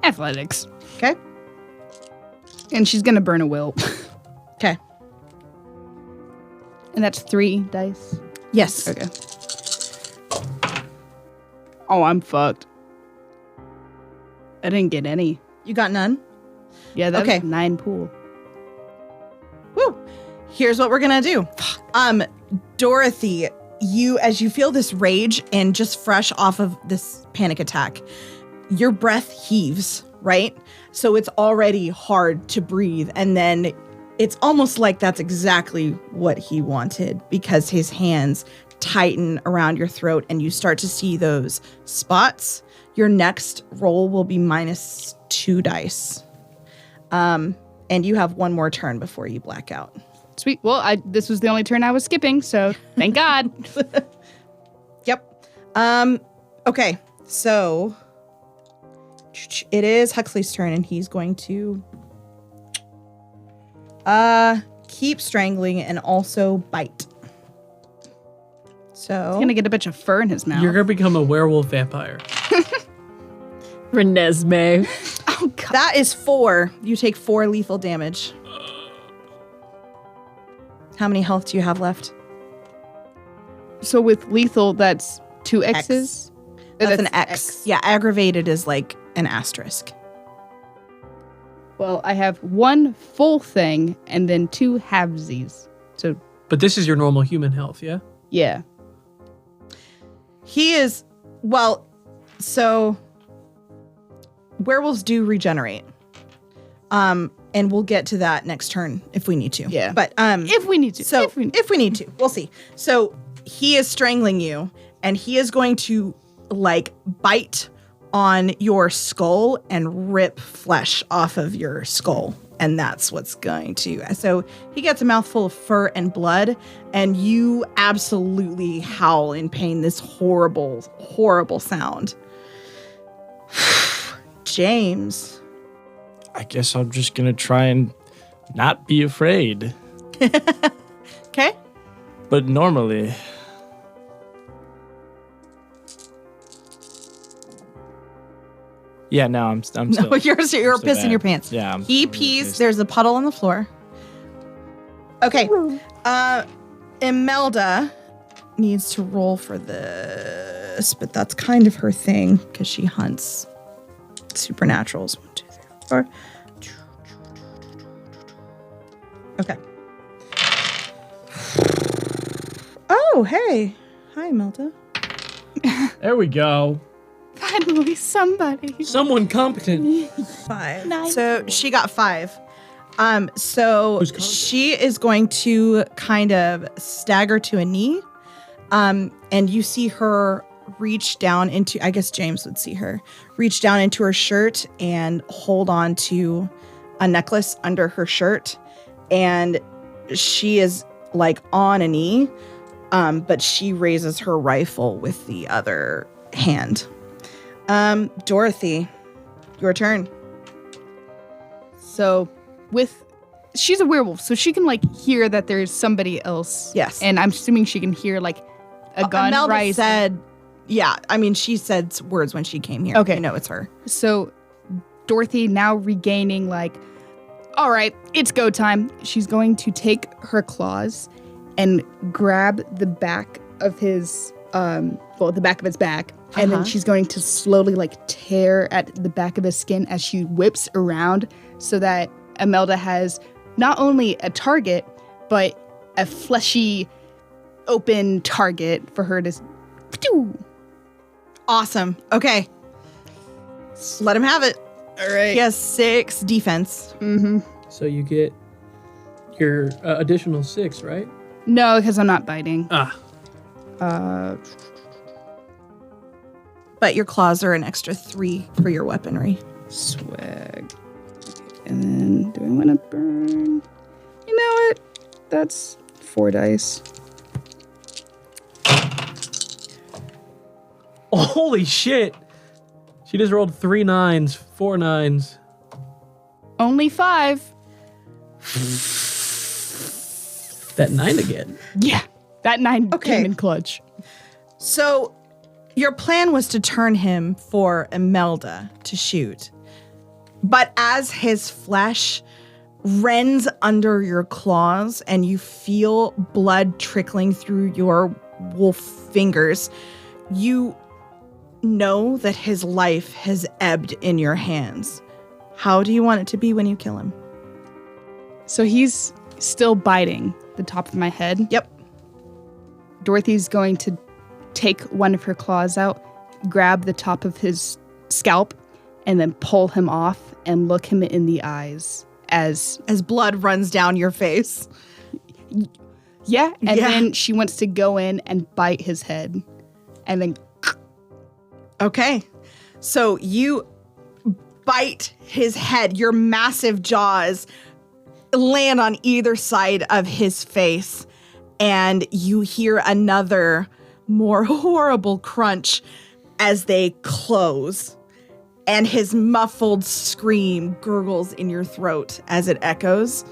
Athletics. Okay. And she's going to burn a will. Okay. And that's 3 dice. Yes. Okay. Oh, I'm fucked. I didn't get any. You got none? Yeah, that's Okay. 9 pool. Woo. Here's what we're gonna do. Dorothy, as you feel this rage and just fresh off of this panic attack, your breath heaves, right? So it's already hard to breathe. And then it's almost like that's exactly what he wanted because his hands tighten around your throat and you start to see those spots. Your next roll will be -2 dice. And you have one more turn before you black out. Sweet. Well, this was the only turn I was skipping, so thank God. Yep. Okay. So it is Huxley's turn, and he's going to keep strangling and also bite. So He's going to get a bunch of fur in his mouth. You're gonna become a werewolf vampire. Renesmee. Oh, God. that is 4. You take 4 lethal damage. How many health do you have left? So with lethal, that's 2 X's? That's an X. Yeah, aggravated is like an asterisk. Well, I have 1 full thing and then 2 halvesies. So, But this is your normal human health, yeah? yeah. He is, well, so werewolves do regenerate. And we'll get to that next turn if we need to. Yeah. But If we need to. so if we if we need to, we'll see. So he is strangling you and he is going to like bite on your skull and rip flesh off of your skull. And that's what's going to. So he gets a mouthful of fur and blood, and you absolutely howl in pain. This horrible, horrible sound. James. I guess I'm just gonna try and not be afraid. Okay. But normally, yeah, no, I'm still. No, you're still pissing bad. your pants. Yeah, He I'm pees. pissed. There's a puddle on the floor. Okay. Imelda needs to roll for this, but that's kind of her thing because she hunts supernaturals. 1, 2, 3, 4. Okay. Oh, hey. Hi, Imelda. There we go. Finally, somebody. Someone competent. 5. 9. So she got 5. So Who's competent? she is going to kind of stagger to a knee. And you see her reach down into, I guess James would see her, reach down into her shirt and hold on to a necklace under her shirt. And she is like on a knee, but she raises her rifle with the other hand. Dorothy, your turn. So she's a werewolf, so she can like hear that there's somebody else. Yes. And I'm assuming she can hear like a gun Imelda rise. said, yeah, I mean, she said words when she came here. Okay. You know it's her. So Dorothy, now regaining like, all right, it's go time. She's going to take her claws and grab the back of his, the back of his back. And then she's going to slowly like tear at the back of his skin as she whips around so that Imelda has not only a target, but a fleshy, open target for her to. Awesome. Okay. Let him have it. All right. He has 6 defense. So you get your additional 6, right? No, because I'm not biting. Ah. But your claws are an extra 3 for your weaponry. Swag. And then, do I want to burn? You know what? That's 4 dice. Holy shit. She just rolled 3 9s, 4 9s. Only 5. That 9 again. Yeah. That 9 Okay. came in clutch. So your plan was to turn him for Imelda to shoot. But as his flesh rends under your claws and you feel blood trickling through your wolf fingers, you know that his life has ebbed in your hands. How do you want it to be when you kill him? So he's still biting the top of my head. Yep. Dorothy's going to take one of her claws out, grab the top of his scalp, and then pull him off and look him in the eyes as blood runs down your face. yeah. And Yeah. then she wants to go in and bite his head. And then Okay. So you bite his head. Your massive jaws land on either side of his face. And you hear another more horrible crunch as they close. And his muffled scream gurgles in your throat as it echoes.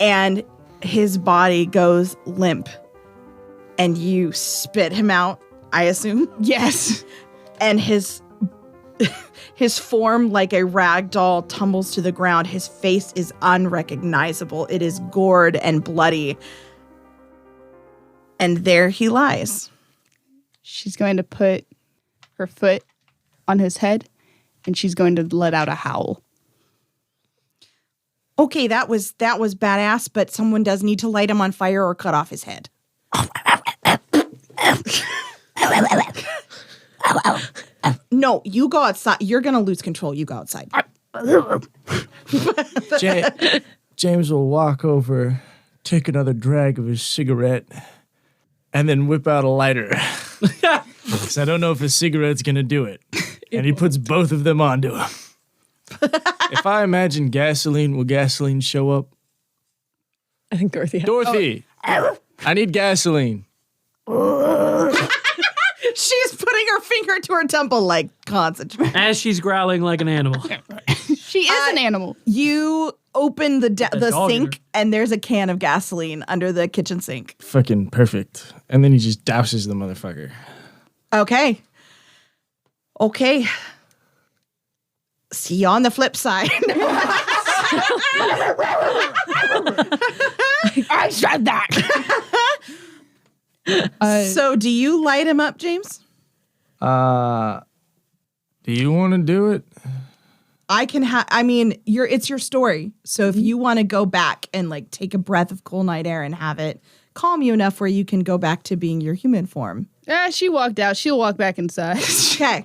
And his body goes limp. And you spit him out, I assume. yes. And his form, like a rag doll, tumbles to the ground. His face is unrecognizable. It is gored and bloody. And there he lies. She's going to put her foot on his head and she's going to let out a howl. Okay, that was badass, but someone does need to light him on fire or cut off his head. No, you go outside. You're going to lose control. You go outside. James will walk over, take another drag of his cigarette, and then whip out a lighter. Because I don't know if a cigarette's going to do it. And he puts both of them onto him. If I imagine gasoline, will gasoline show up? I think Dorothy has. Dorothy, I need gasoline. She's putting her finger to her temple like, concentrate. As she's growling like an animal. She is an animal. You open the dog in sink, her. and there's a can of gasoline under the kitchen sink. Fucking perfect. And then he just douses the motherfucker. Okay. See you on the flip side. I said that. So do you light him up, James? Do you want to do it? I can it's your story. So if you want to go back and like take a breath of cool night air and have it calm you enough where you can go back to being your human form. She walked out. She'll walk back inside. Okay.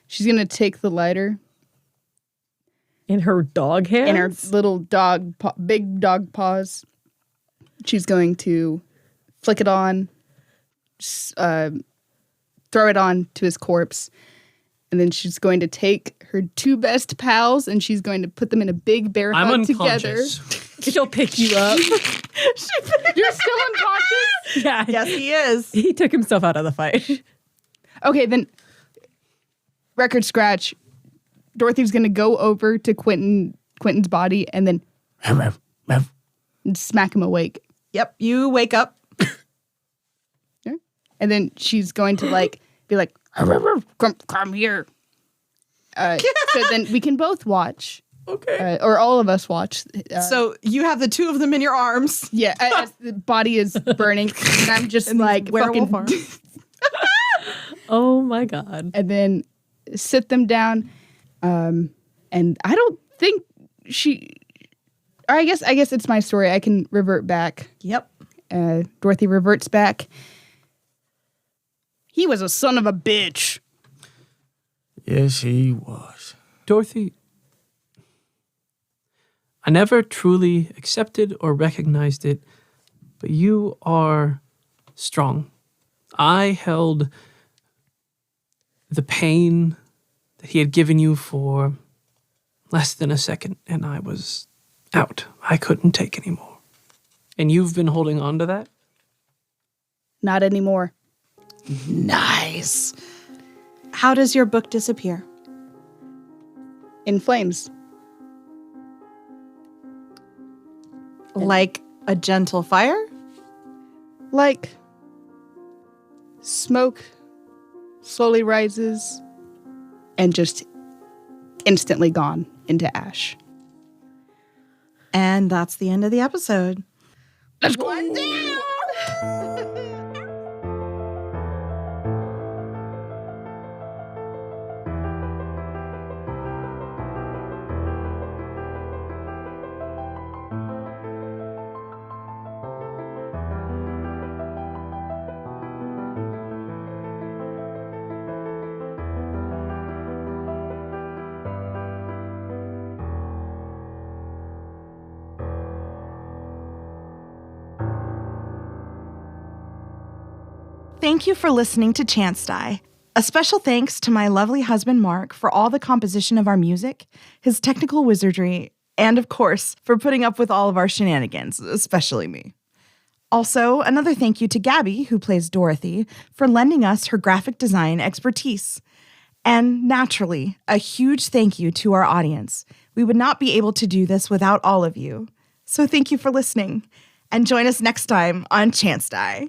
She's going to take the lighter In her dog hands? in her little big dog paws. She's going to flick it on, throw it on to his corpse. And then she's going to take her 2 best pals and she's going to put them in a big bear I'm hug together. unconscious. She'll pick you up. You're still unconscious? Yeah. Yes, he is. He took himself out of the fight. Okay, then record scratch. Dorothy's going to go over to Quentin's body and then and smack him awake. Yep. You wake up. And then she's going to be like, come here. So then we can both watch. Okay. Or all of us watch. So you have the 2 of them in your arms. Yeah, as the body is burning. And I'm just like, werewolf fucking. arms. Oh my God. And then sit them down. And I don't think I guess it's my story. I can revert back. Yep. Dorothy reverts back. He was a son of a bitch. Yes, he was. Dorothy, I never truly accepted or recognized it, but you are strong. I held the pain that he had given you for less than a second, and I was out. I couldn't take anymore. And you've been holding on to that? Not anymore. Nice. How does your book disappear? In flames. Like a gentle fire? Like smoke slowly rises and just instantly gone into ash. And that's the end of the episode. Let's go. One down! Thank you for listening to Chance Die. A special thanks to my lovely husband, Mark, for all the composition of our music, his technical wizardry, and of course, for putting up with all of our shenanigans, especially me. Also, another thank you to Gabby, who plays Dorothy, for lending us her graphic design expertise. And naturally, a huge thank you to our audience. We would not be able to do this without all of you. So thank you for listening, and join us next time on Chance Die.